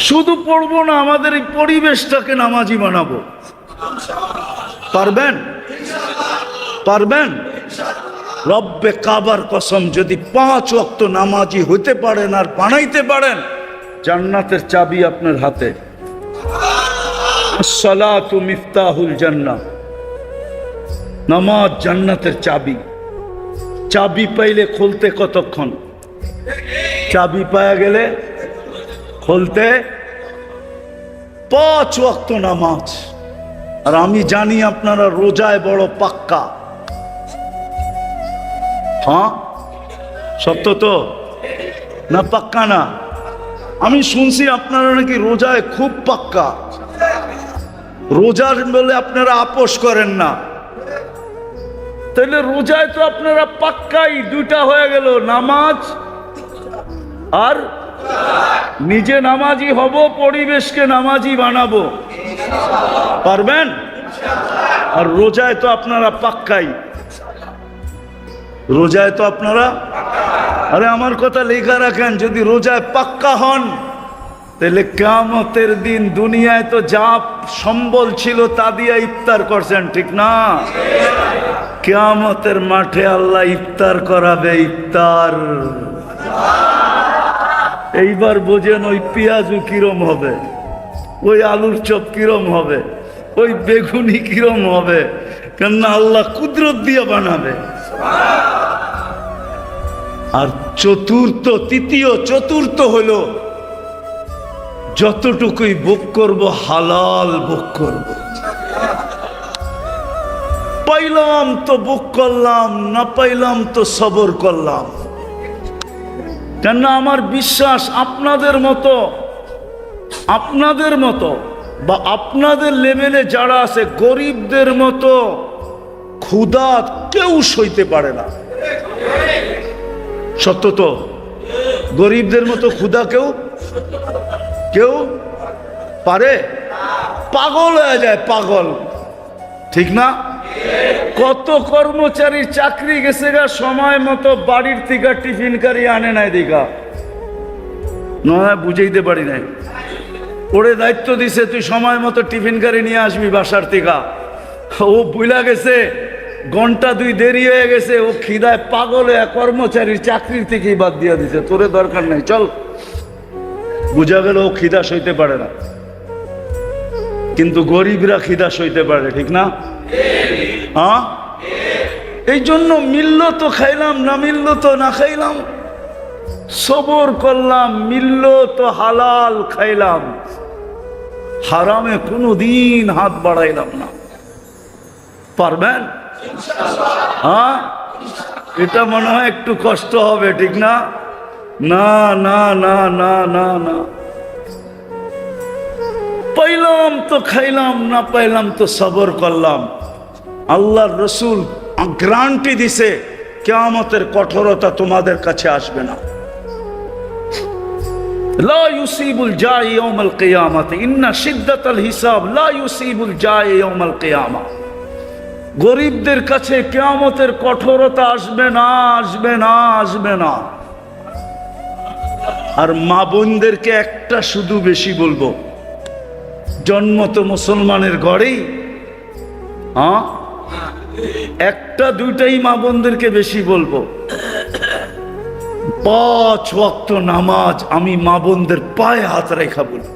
শুধু পড়বো না, আমাদের এই পরিবেশটাকে নামাজি বানাবো। পারবেন? পারবেন? রব্বে কাবার কসম, যদি 5 ওয়াক্ত নামাজি হইতে পারেন আর বানাইতে পারেন, জান্নাতের চাবি আপনার হাতে। সালাতু মিফতাহুল জান্নাহ, নামাজ জান্নাতের চাবি। চাবি পাইলে খুলতে কতক্ষণ? চাবি পাওয়া গেলে খুলতে 5 ওয়াক্ত নামাজ। আর আমি জানি আপনারা রোজায় বড় পাক্কা। হ্যাঁ, সত্য তো না? পাক্কা না? আমি শুনছি আপনারা নাকি রোজায় খুব পাক্কা। রোজার বলে আপনারা আপোষ করেন না। তাহলে রোজায় তো আপনারা পাক্কাই। দুইটা হয়ে গেল, নামাজ আর নিজে নামাজি হব, পরিবেশকে নামাজি বানাবো। পারবেন? আর রোজায় তো আপনারা পাক্কাই। রোজায় তো আপনারা, আরে আমার কথা লেখা রাখেন, যদি রোজায় পাক্কা হন তাহলে কিয়ামতের দিন দুনিয়ায় তো যা সম্বল ছিল তা দিয়ে ইফতার করছেন, ঠিক না? কিয়ামতের মাঠে আল্লাহ ইফতার করাবে। ইফতার এইবার বোঝেন ওই পেঁয়াজু কিরম হবে, ওই আলুর চপ কিরম হবে, ওই বেগুনি কিরম হবে, কেননা আল্লাহ কুদরত দিয়ে বানাবে। আর চতুর্থ হলো যতটুকুই ভোগ করব হালাল ভোগ করব। পাইলাম তো ভোগ করলাম, না পাইলাম তো সবর করলাম। কেননা আমার বিশ্বাস আপনাদের মতো বা আপনাদের লেভেলে যারা আছে, গরিবদের মতো ক্ষুধা কেউ সইতে পারে না। সত্য তো? গরিবদের মতো ক্ষুধা কেউ পারে? পাগল হয়ে যায়, পাগল, ঠিক না? কত কর্মচারীর চাকরি গেছে গা, সময় মতো বাড়ির থেকে টিফিন কারি আনে নাই, দিঘা নয়, বুঝাইতে পারি নাই। ওরে দায়িত্ব দিছে তুই সময় মতো টিফিন কারি নিয়ে আসবি বাসার থেকে, ও ভুলা গেছে, ঘন্টা 2 দেরি হয়ে গেছে, ও খিদায় পাগল হয়ে কর্মচারীর চাকরির থেকেই বাদ দিয়ে দিছে, তোরে দরকার নাই, চল। বুঝা গেল ও খিদা সইতে পারে না। কিন্তু গরিবরা খিদা সইতে পারে, ঠিক না? হ্যাঁ, এই জন্য মিলল তো খাইলাম, না মিলল তো না খাইলাম, সবর করলাম। মিলল তো হালাল খাইলাম, হারামে কোনোদিন হাত বাড়াইলাম না। পারবেন? হ্যাঁ, এটা মনে হয় একটু কষ্ট হবে, ঠিক না? না না না না না না, পাইলাম তো খাইলাম, না পাইলাম তো সবর করলাম। আল্লাহর রসুল গ্যারান্টি দিছে কিয়ামতের কঠোরতা তোমাদের কাছে আসবে না। লা ইউসিবুল জাই ইয়াউমাল কিয়ামাতি ইন্না শিদ্দাতাল হিসাব লা ইউসিবুল জাই ইয়াউমাল কিয়ামা। গরিবদের কাছে কিয়ামতের কঠোরতা আসবে না, আসবে না, আসবে না। আর মা বোনদেরকে একটা শুধু বেশি বলবো, জন্ম তো মুসলমানের ঘরেই, হ্যাঁ, একটা দুইটাই মা বোনদেরকে বেশি বলবো। 5 ওয়াক্ত নামাজ আমি মা বোনদের পায়ে হাত রেখা বলি,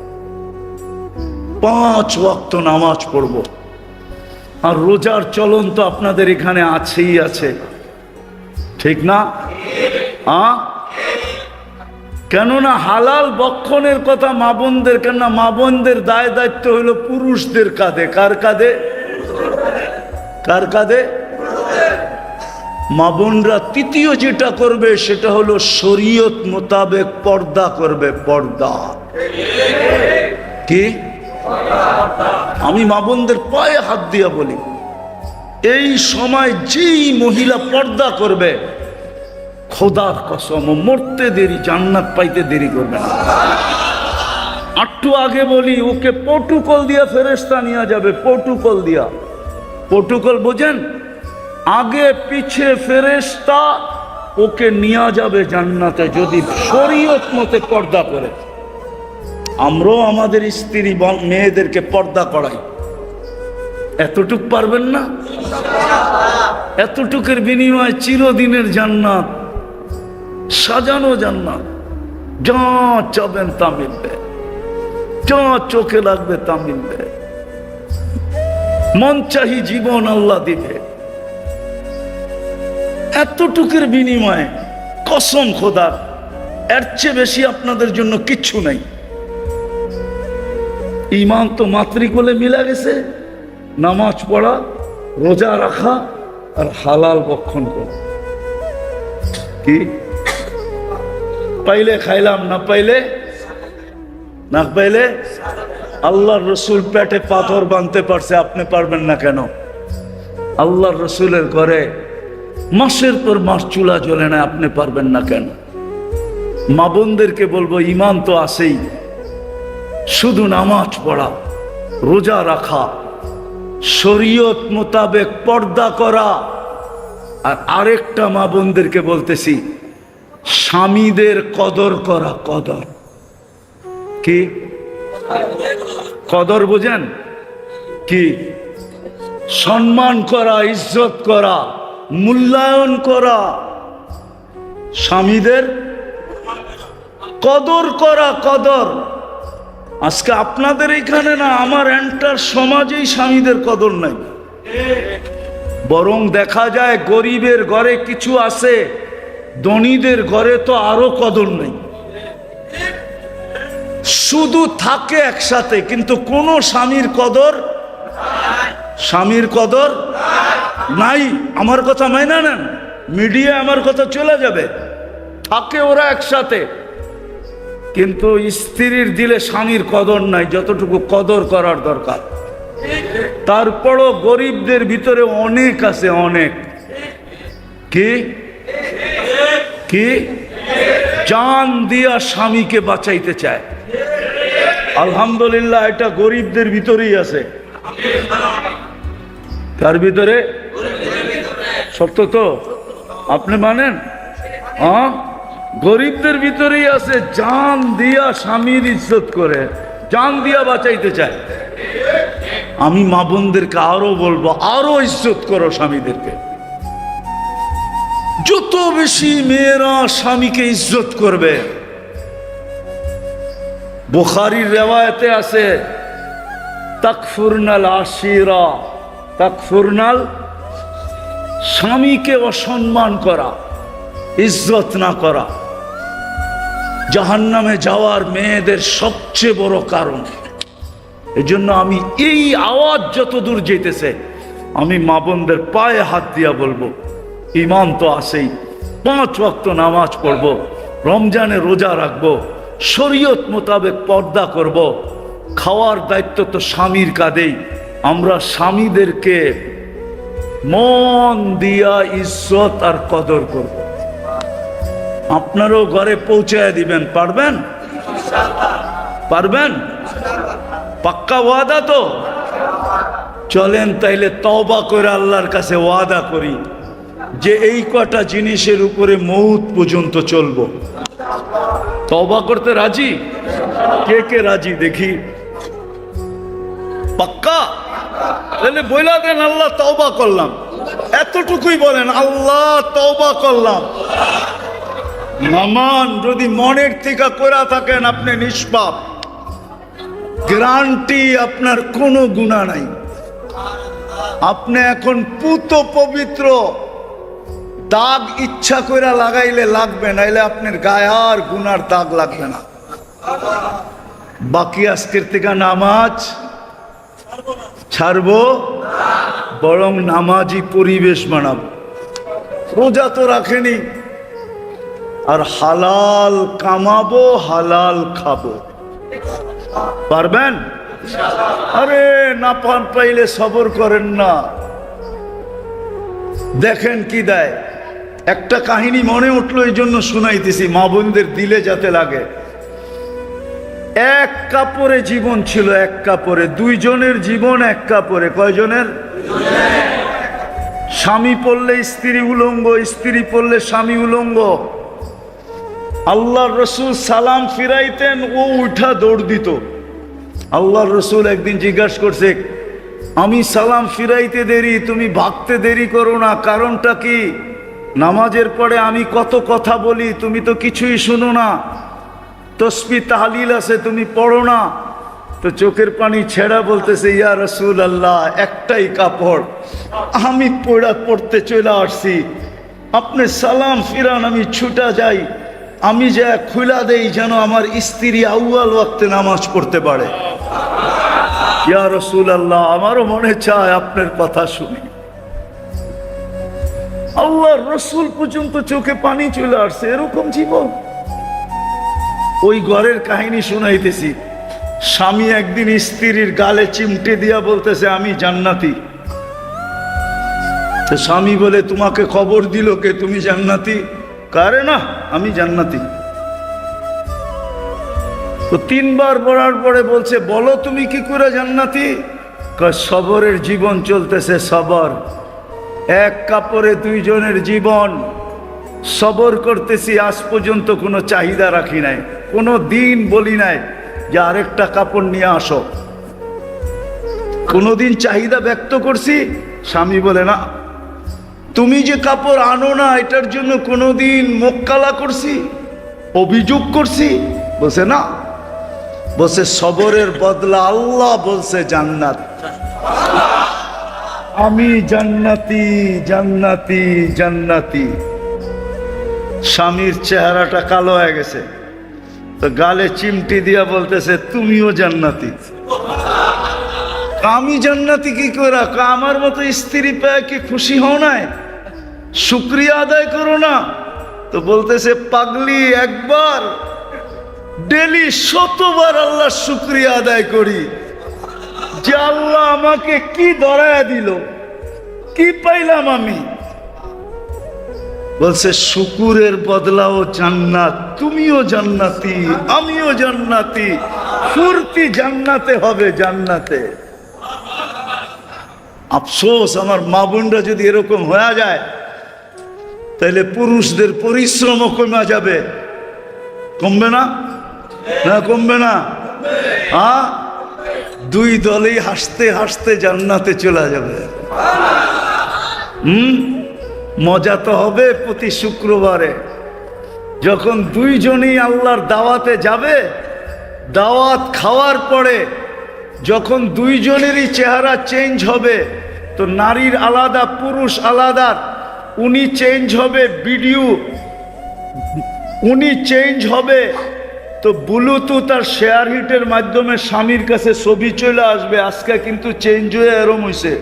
5 ওয়াক্ত নামাজ পড়বো। আর রোজার চলন তো আপনাদের এখানে আছেই আছে, ঠিক না? হ্যাঁ, কেননা হালাল বক্ষণের কথা মা বোনদের, কেননা মা বোনদের দায় দায়িত্ব হলো পুরুষদের কাঁধে। কার কাঁধে? কার কাঁধে? মা বোনরা তৃতীয় যেটা করবে সেটা হলো শরীয়ত মোতাবেক পর্দা করবে। পর্দা কি? আমি মা বোনদের পায়ে হাত দিয়া বলি, এই সময় যেই মহিলা পর্দা করবে, খোদার কসম মরতে দেরি, জান্নাত পাইতে দেরি করবে না। একটু আগে বলি, ওকে প্রটোকল দিয়া ফেরেশতা নিয়ে যাবে, প্রটোকল দিয়া। প্রটোকল বোঝেন? আগে পিছে ফেরেশতা ওকে নিয়ে যাবে জান্নাতে, যদি শরীয়ত মতে পর্দা করে। আমরাও আমাদের স্ত্রী মেয়েদেরকে পর্দা করাই, এতটুক পারবেন না? এতটুকের বিনিময়ে চিরদিনের জান্নাত, সাজানো জান্নাত, যা চাবেন তা মিলবে, যা চোখে লাগবে তা মিলবে, মন চাহি জীবন আল্লাহ দিবে। এতটুকুর বিনিময়ে কসম খোদার, এর চেয়ে বেশি আপনাদের জন্য কিচ্ছু নাই। ঈমান তো মাতৃকোলে মিলা গেছে, নামাজ পড়া, রোজা রাখা আর হালাল ভক্ষণ করা। কি পাইলে খাইলাম, না পাইলে না পাইলে। আল্লাহর রসুল পেটে পাথর বাঁধতে পারছে, আপনি পারবেন না কেন? আল্লাহর রসুলের ঘরে মাসের পর মাস চুলা জ্বলে না, আপনি পারবেন না কেন? মা বোনদেরকে বলবো, ঈমান তো আছেই, শুধু নামাজ পড়া, রোজা রাখা, শরীয়ত মোতাবেক পর্দা করা। আর আরেকটা মা বোনদেরকে বলতেছি, স্বামীদের কদর করা। কদর কি? কদর বোঝেন কি? সম্মান করা, ইজ্জত করা, মূল্যায়ন করা, স্বামীদের কদর করা। কদর আজকে আপনাদের এখানে না, আমার এন্টার সমাজেই স্বামীদের কদর নাই। বরং দেখা যায় গরিবের ঘরে কিছু আছে, ধনীদের ঘরে তো আরো কদর নেই। শুধু থাকে একসাথে, কিন্তু কোন স্বামীর কদর, স্বামীর কদর নাই। আমার কথা মাইনা নেন, মিডিয়া আমার কথা চলে যাবে। থাকে ওরা একসাথে, কিন্তু স্ত্রীর দিলে স্বামীর কদর নাই, যতটুকু কদর করার দরকার। তারপরও গরিবদের ভিতরে অনেক আছে, অনেক কি কি জান দিয়া স্বামীকে বাঁচাইতে চায়। আলহামদুলিল্লাহ, এটা গরিবদের ভিতরেই আছে। তার ভিতরে সত্য তো আপনি মানেন? হ্যাঁ, গরিবদের ভিতরেই আছে, জান দিয়া স্বামীর ইজ্জত করে, জান দিয়া বাঁচাইতে চায়। আমি মা বোনদেরকে আরো বলবো, আরো ইজ্জত করো স্বামীদেরকে। যত বেশি মেয়েরা স্বামীকে ইজ্জত করবে, বুখারীর রিওয়ায়াতে আছে, তাকফুরনাল আশিরা, তাকফুরনাল, স্বামীকে অসম্মান করা, ইজ্জত না করা জাহান্নামে যাওয়ার মেয়েদের সবচেয়ে বড় কারণ। এজন্য আমি এই আওয়াজ যত দূর যেতেছে, আমি মা বোনদের পায়ে হাত দিয়া বলবো, ঈমান তো আছেই, 5 ওয়াক্ত নামাজ পড়বো, রমজানে রোজা রাখবো, শরীয়ত মোতাবেক পর্দা করব, খাওয়ার দায়িত্ব তো স্বামীর কাঁধেই। আমরা স্বামীদেরকে মন দিয়া ইজ্জত আর কদর করব। আপনারও ঘরে পৌঁছায় দিবেন, পারবেন? পারবেন? পাক্কা ওয়াদা তো? চলেন তাইলে তওবা করে আল্লাহর কাছে ওয়াদা করি যে এই কটা জিনিসের উপরে মৌত পর্যন্ত চলবো। তওবা করতে রাজি? কে কে রাজি দেখি? পাক্কা? তাহলে বইলা দেন, আল্লাহ তওবা করলাম। এতটুকুই বলেন, আল্লাহ তওবা করলাম। নামান যদি মনের থেকে করা থাকেন, আপনি নিষ্পাপ, গ্যারান্টি আপনার কোনো গুনাহ নাই। আপনি এখন পুত পবিত্র, দাগ ইচ্ছা করে লাগাইলে লাগবে, নাইলে আপনার গায়ে আর গুনার দাগ লাগবে না। বাকি আজকের থেকে নামাজ ছাড়বো, বরং নামাজি পরিবেশ বানাবো। রোজা তো রাখেনি, আর হালাল কামাবো, হালাল খাবো। পারবেন? আরে না পান পাইলে সবর করেন না। দেখেন কি দেয়। একটা কাহিনী মনে উঠলো, এই জন্য শুনাইতেছি, মা বোনদের দিলে যাতে লাগে। এক কাপড়ে জীবন ছিল, এক কাপড়ে, দুইজনের জীবন এক কাপড়ে। কয়জনের? স্বামী পড়লে স্ত্রী উলঙ্গ, স্ত্রী পড়লে স্বামী উলঙ্গ। আল্লাহর রসুল সালাম ফিরাইতেন, ও উঠা দৌড় দিত। আল্লাহর রসুল একদিন জিজ্ঞাসা করছে, আমি সালাম ফিরাইতে দেরি, তুমি ভাগতে দেরি করো না, কারণটা কি? নামাজের পরে আমি কত কথা বলি, তুমি তো কিছুই শুনো না। তসবিহ তাহলিল আছে, তুমি পড়ো না। তো চোখের পানি ছেড়া বলতেছে, ইয়া রাসূল আল্লাহ, একটাই কাপড়, আমি পড়তে চলে আসছি, আপনি সালাম ফিরান, আমি ছুটা যাই, আমি যা খুলা দেই যেন আমার স্ত্রী আউয়াল ওয়াক্তে নামাজ পড়তে পারে। ইয়া রাসূল আল্লাহ, আমারও মনে চায় আপনার কথা শুনি। আল্লাহর রসুল পর্যন্ত চোখে পানি চলে আসছে, এরকম জীবন। ওই ঘরের কাহিনী শুনাইতেছি। স্বামী একদিন স্ত্রীর গালে চিমটে দিয়া বলতেছে, আমি জান্নাতি। তো স্বামী বলে, তোমাকে খবর দিল কে তুমি জান্নাতি? কারে না, আমি জান্নাতি। তো তিনবার বলার পরে বলছে, বলো তুমি কি করে জান্নাতি? সবরের জীবন চলতেছে, সবর। এক কাপড়ে দুইজনের জীবন, সবর করতেছি। আজ পর্যন্ত কোনো চাহিদা রাখি নাই, কোনো দিন বলি নাই যে আরেকটা কাপড় নিয়ে আসো। কোনোদিন চাহিদা ব্যক্ত করছি? স্বামী বলে না। তুমি যে কাপড় আনো না, এটার জন্য কোনোদিন মোক্কালা করছি, অভিযোগ করছি? বলছে না। বলছে সবরের বদলা আল্লাহ বলছে জান্নাত। আমি জান্নাতি, জান্নাতি, জান্নাতি। স্বামীর চেহারাটা কালো হয়ে গেছে, তো গালে চিমটি দিয়া বলতেছে, তুমিও জান্নাতি। আমি জান্নাতি কি করে? আমার মতো স্ত্রী পেয়ে কি খুশি হও নাই? শুকরিয়া আদায় করো না? তো বলতেছে, পাগলি, একবার ডেলি 100বার আল্লাহ শুকরিয়া আদায় করি যে আল্লাহ আমাকে কি ধরায়া দিল, কি পাইলাম আমি। বলছে, শুকুরের বদলাও জান্নাত, তুমিও জান্নাতি, আমিও জান্নাতি, ফুর্তি জান্নাতে হবে, জান্নাতে। আফসোস, আমার মা বোনরা যদি এরকম হয়ে যায়, তাহলে পুরুষদের পরিশ্রমও কমে যাবে। কমবে না? না কমবে না? হ্যাঁ, দুই দলেই হাসতে হাসতে জান্নাতে চলে যাবে। মজা তো হবে প্রতি শুক্রবারে, যখন দুইজনই আল্লাহর দাওয়াতে যাবে। দাওয়াত খাওয়ার পরে যখন দুইজনেরই চেহারা চেঞ্জ হবে, তো নারীর আলাদা, পুরুষ আলাদা, উনি চেঞ্জ হবে, ভিডিও উনি চেঞ্জ হবে, তো ব্লুটুথ আর শেয়ার হিটের মাধ্যমে স্বামীর কাছে ছবি চলে আসবে। আজকে কিন্তু চেঞ্জ হয়ে এরম হয়েছে,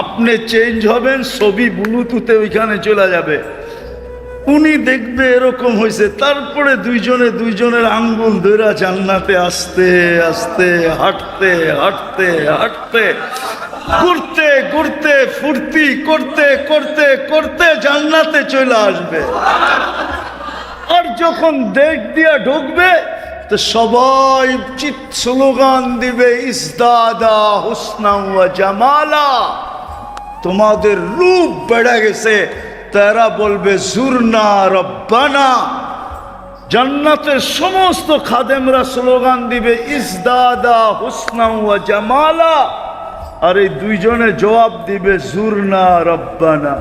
আপনি চেঞ্জ হবেন, ছবি ব্লুটুথে ওইখানে চলে যাবে, উনি দেখবে এরকম হয়েছে। তারপরে দুইজনে দুইজনের আঙ্গুল ধরে জান্নাতে আস্তে আস্তে হাঁটতে হাঁটতে হাঁটতে, ঘুরতে ঘুরতে, ফুর্তি করতে করতে করতে জান্নাতে চলে আসবে। আর যখন দেখ দিয়া ঢুকবে, তো সবাই স্লোগান দিবে, ইসদাদা হুসনা ওয়া জামালা, তোমাদের রূপ বেড়ে গেছে। তারা বলবে, জুরনা রব্বানা। জান্নাতের সমস্ত খাদেমরা স্লোগান দিবে, ইসদাদা হুসনা ওয়া জামালা। আর এই দুইজনে জবাব দিবে, জুরনা রব্বানা।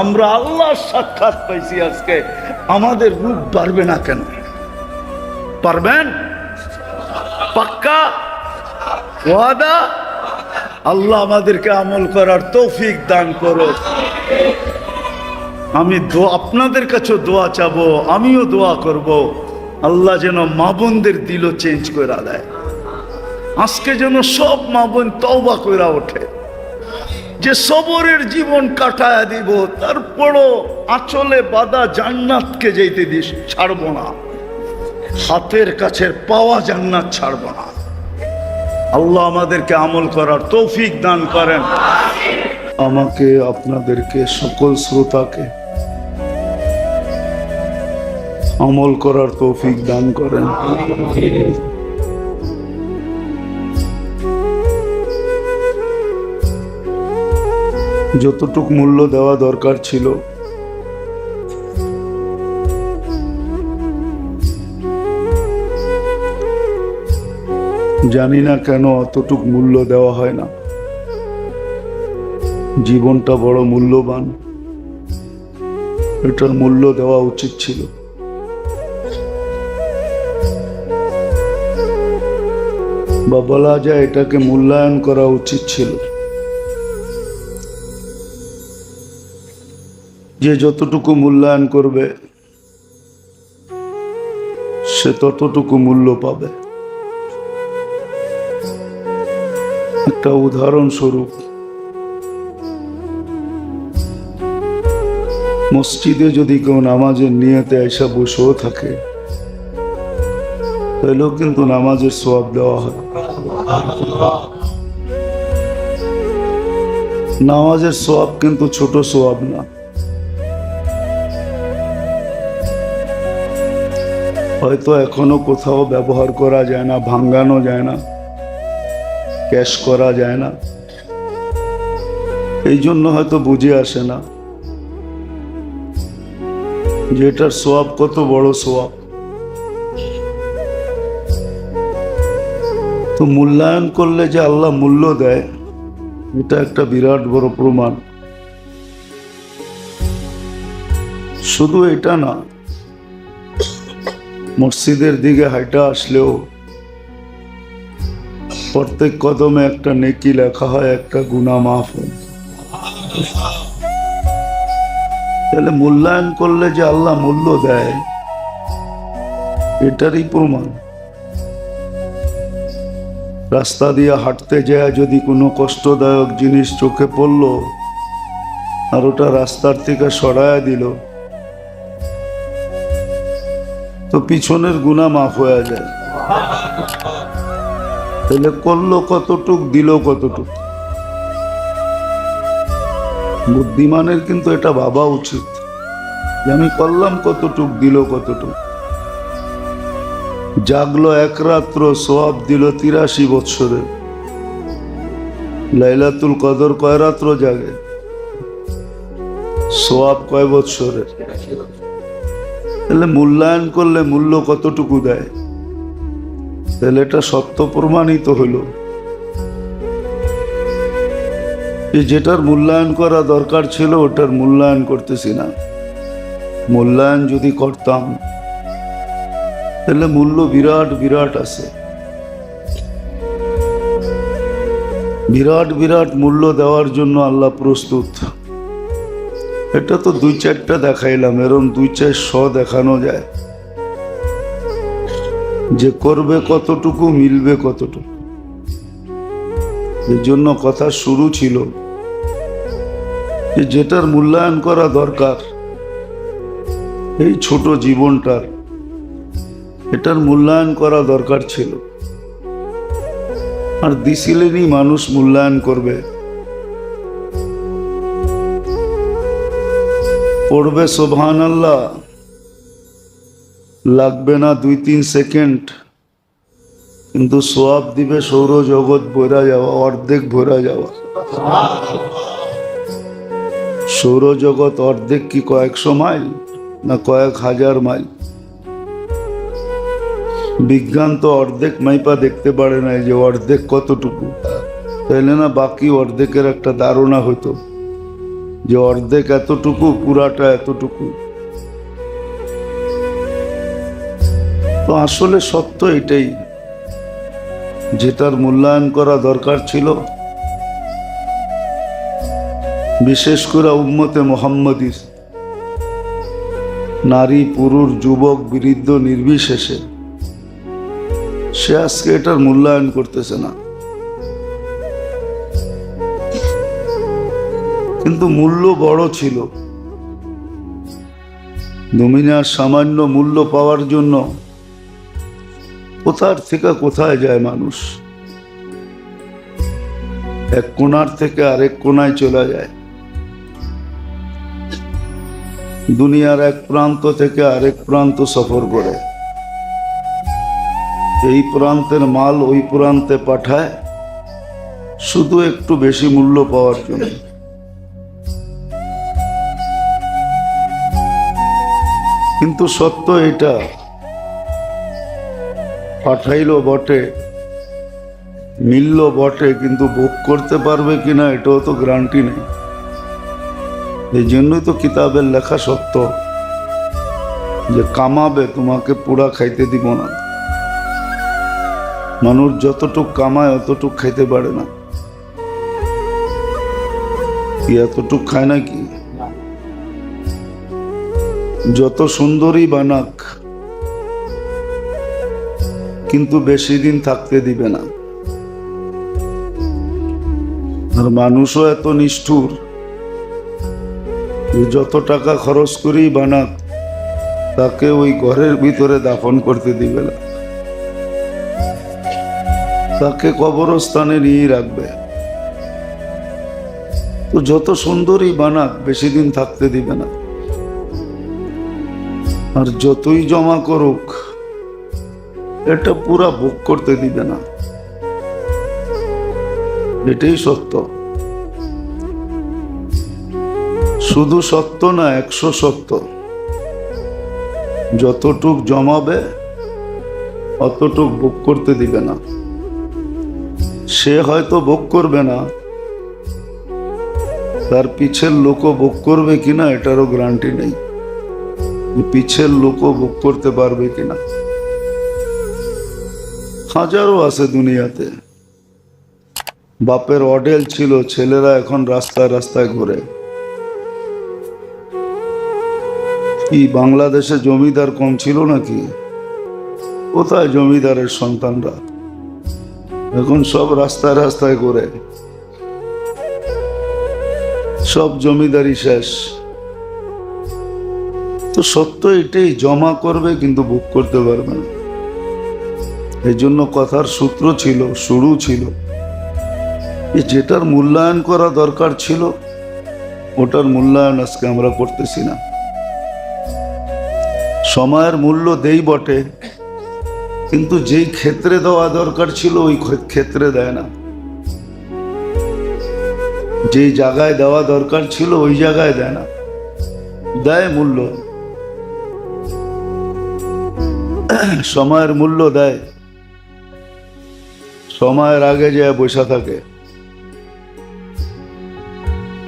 আমরা আল্লাহর সাক্ষাৎ পাইছি আজকে, আমাদের রূপ বাড়বে না কেন? পারবেন? পাক্কা ওয়াদা? আল্লাহ আমাদেরকে আমল করার তৌফিক দান করো। আমি আপনাদের কাছেও দোয়া চাবো, আমিও দোয়া করব, আল্লাহ যেন মা বোনদের দিল চেঞ্জ করে দেয়। আজকে যেন সব মা বোন তওবা কইরা ওঠে যে সবরের জীবন কাটায়া দিব, তারপরও আঁচলে বাঁধা জান্নাতকে যেতে দিস ছাড়বো না, হাতের কাছের পাওয়া জান্নাত ছাড়বো না। আল্লাহ আমাদেরকে আমল করার তৌফিক দান করেন। আমাকে, আপনাদেরকে, সকল শ্রোতাকে আমল করার তৌফিক দান করেন। যতটুক মূল্য দেওয়া দরকার ছিল জানি না কেন অতটুক মূল্য দেওয়া হয় না। জীবনটা বড় মূল্যবান, এটার মূল্য দেওয়া উচিত ছিল। বা বলা যায় এটাকে মূল্যায়ন করা উচিত ছিল। যে যতটুকু মূল্যায়ন করবে সে ততটুকু মূল্য পাবে। একটা উদাহরণস্বরূপ, মসজিদে যদি কেউ নামাজের নিয়তে এসে বসেও থাকে তাহলেও কিন্তু নামাজের সওয়াব দেওয়া হয়। নামাজের সওয়াব কিন্তু ছোট সওয়াব না। হয়তো এখনো কোথাও ব্যবহার করা যায় না, ভাঙ্গানো যায় না, ক্যাশ করা যায় না, এই জন্য হয়তো বুঝে আসে না যে এটার সওয়াব কত বড় সওয়াব। তো মূল্যায়ন করলে যে আল্লাহ মূল্য দেয়, এটা একটা বিরাট বড় প্রমাণ। শুধু এটা না, মসজিদের দিকে হাইটা আসলেও প্রত্যেক কদমে একটা নেকি লেখা হয়, একটা গুনাহ মাফ হয়। তাহলে মূল্যায়ন করলে যে আল্লাহ মূল্য দেয়, এটারই প্রমাণ। রাস্তা দিয়ে হাঁটতে যায় যদি কোনো কষ্টদায়ক জিনিস চোখে পড়ল আর ওটা রাস্তার থেকে সরায়া দিল, তো পিছনের গুনাহ মাফ হয়ে যায়। তাহলে করলো কতটুক, দিল কতটুক। বুদ্ধিমানের কিন্তু এটা ভাবা উচিত যে আমি করলাম কতটুক, দিল কতটুক। জাগলো এক রাত্র, সওয়াব দিল 83 বৎসরে। লাইলাতুল কদর কয় রাত্র জাগে, সওয়াব কয় বৎসরের। তাহলে মূল্যায়ন করলে মূল্য কতটুকু দেয়, তাহলে এটা সত্য প্রমাণিত হলো যে যেটার মূল্যায়ন করা দরকার ছিল ওটার মূল্যায়ন করতেছি না। মূল্যায়ন যদি করতাম তাহলে মূল্য বিরাট বিরাট আছে। বিরাট বিরাট মূল্য দেওয়ার জন্য আল্লাহ প্রস্তুত। এটা তো 2-4টা দেখাইলাম, এরকম 2-400 দেখানো যায় যে করবে কতটুকু, মিলবে কতটুকু। এর জন্য কথা শুরু ছিল যে যেটার মূল্যায়ন করা দরকার, এই ছোট জীবনটার, এটার মূল্যায়ন করা দরকার ছিল। আর দিছিলেনই মানুষ মূল্যায়ন করবে। পড়বে সুবহানাল্লাহ, লাগবে না 2-3 সেকেন্ড, কিন্তু সওয়াব দিবে সৌরজগৎ ভরা যাওয়া, অর্ধেক ভরা যাওয়া। সৌরজগৎ অর্ধেক কি কয়েকশো মাইল না কয়েক হাজার মাইল? বিজ্ঞান তো অর্ধেক মাইপা দেখতে পারে না যে অর্ধেক কতটুকু। তাইলে না বাকি অর্ধেকের একটা ধারণা হতো যে অর্ধেক এতটুকু, পুরাটা এতটুকু। তো আসলে সত্য এটাই, যেটার মূল্যায়ন করা দরকার ছিল, বিশেষ করে উম্মতে মুহাম্মদীর নারী পুরুষ যুবক বৃদ্ধ নির্বিশেষে, সে আজকে এটার মূল্যায়ন করতেছে না। কিন্তু মূল্য বড় ছিল। দুনিয়ার সামান্য মূল্য পাওয়ার জন্য কোথার থেকে কোথায় যায় মানুষ। এক কোণার থেকে আরেক কোণায় চলে যায়, দুনিয়ার এক প্রান্ত থেকে আরেক প্রান্ত সফর করে, এই প্রান্তের মাল ওই প্রান্তে পাঠায় শুধু একটু বেশি মূল্য পাওয়ার জন্য। কিন্তু সত্য এটা, পাঠাইলো বটে, মিলল বটে, কিন্তু ভোগ করতে পারবে কিনা এটাও তো গ্যারান্টি নেই। এই জন্যই তো কিতাবের লেখা সত্য যে কামাবে, তোমাকে পুরা খাইতে দিব না। মানুষ যতটুক কামায় অতটুক খাইতে পারে না। কি এতটুক খায় নাকি? যত সুন্দরী বানাক কিন্তু বেশি দিন থাকতে দিবে না। আর মানুষও এত নিষ্ঠুর, যত টাকা খরচ করেই বানাক তাকে ওই ঘরের ভিতরে দাফন করতে দিবে না, তাকে কবরস্থানে নিয়ে রাখবে। তো যত সুন্দরই বানাক বেশি দিন থাকতে দিবে না। আর যতই জমা করুক এটা পুরা ভোগ করতে দিবে না। এটাই সত্য। শুধু সত্য না, 100 সত্য। যতটুক জমাবে অতটুক ভোগ করতে দিবে না। সে হয়তো ভোগ করবে না, তার পিছের লোকও ভোগ করবে কিনা এটারও গ্যারান্টি নেই। পিছের লোকও ভোগ করতে পারবে কিনা। হাজারো আছে দুনিয়াতে, বাপের অডেল ছিল, ছেলেরা এখন রাস্তায় রাস্তায় ঘুরে। কি বাংলাদেশে জমিদার কম ছিল নাকি? কোথায় জমিদারের সন্তানরা? এখন সব রাস্তায় রাস্তায় ঘুরে, সব জমিদারি শেষ। তো সত্য এটাই, জমা করবে কিন্তু ভোগ করতে পারবে না। এই জন্য কথার সূত্র ছিল, শুরু ছিল, যেটার মূল্যায়ন করা দরকার ছিল ওটার মূল্যায়ন আজকে আমরা করতেছি না। সময়ের মূল্য দেই বটে, কিন্তু যেই ক্ষেত্রে দেওয়া দরকার ছিল ওই ক্ষেত্রে দেয় না। যেই জায়গায় দেওয়া দরকার ছিল ওই জায়গায় দেয় না, দেয় মূল্য, সময়ের মূল্য দেয়। সময়ের আগে যে বসে থাকে,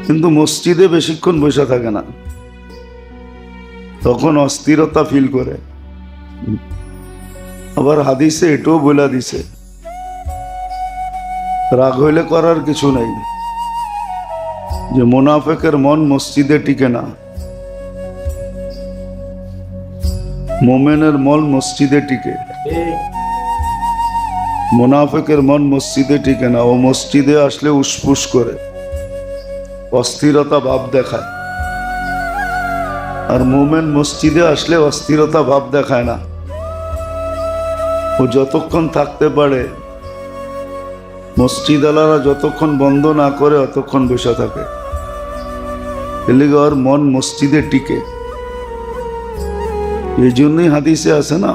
কিন্তু মসজিদে বেশিক্ষণ বসে থাকে না, তখন অস্থিরতা ফিল করে। আবার হাদিসে এটাও বলে দিছে, রাগ হইলে করার কিছু নেই, যে মুনাফিকের মন মসজিদে টিকে না, মুমিনের মন মসজিদে টিকে। মুনাফিকের মন মসজিদে টিকে না, ও মসজিদে আসলে উসফুস করে, অস্থিরতা ভাব দেখায়। আর মুমিন মসজিদে আসলে অস্থিরতা ভাব দেখায় না, ও যতক্ষণ থাকতে পারে, মসজিদ আলারা যতক্ষণ বন্ধ না করে অতক্ষণ বসে থাকে। এলিগে ওর মন মসজিদে টিকে। এই জন্যই হাদিসে আছে না,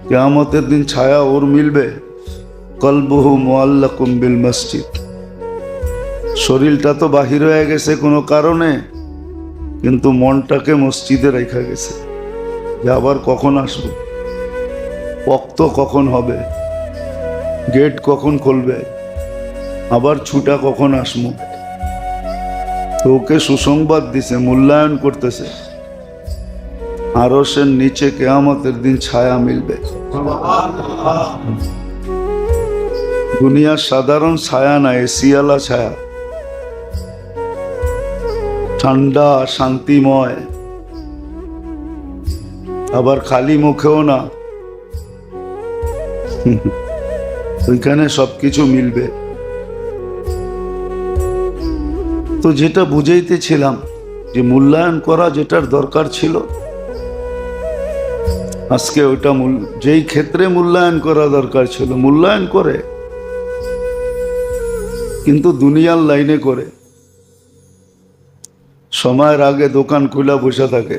কিয়ামতের দিন ছায়া ওর মিলবে, কলবুহু মুআল্লাকুম বিল মসজিদ। শরীরটা তো বাহির হয়ে গেছে কোনো কারণে, কিন্তু মনটাকে মসজিদে রেখা গেছে, যে আবার কখন আসবো, ওক্ত কখন হবে, গেট কখন খুলবে, আবার ছুটা কখন আসবো। তো ওকে সুসংবাদ দিছে, মূল্যায়ন করতেছে, আরশের নিচে কিয়ামতের দিন ছায়া মিলবে। দুনিয়ার সাধারণ ছায়া না, এসিয়ালা ছায়া, ঠান্ডা শান্তিময়, আবার খালি মুখেও না, ওইখানে সবকিছু মিলবে। তো যেটা বুঝাইতেছিলাম, যে মূল্যায়ন করা যেটার দরকার ছিল, আজকে ওইটা যেই ক্ষেত্রে মূল্যায়ন করা দরকার ছিল মূল্যায়ন করে। কিন্তু দুনিয়ার লাইনে করে সময়ের আগে দোকান খুলে বসে থাকে।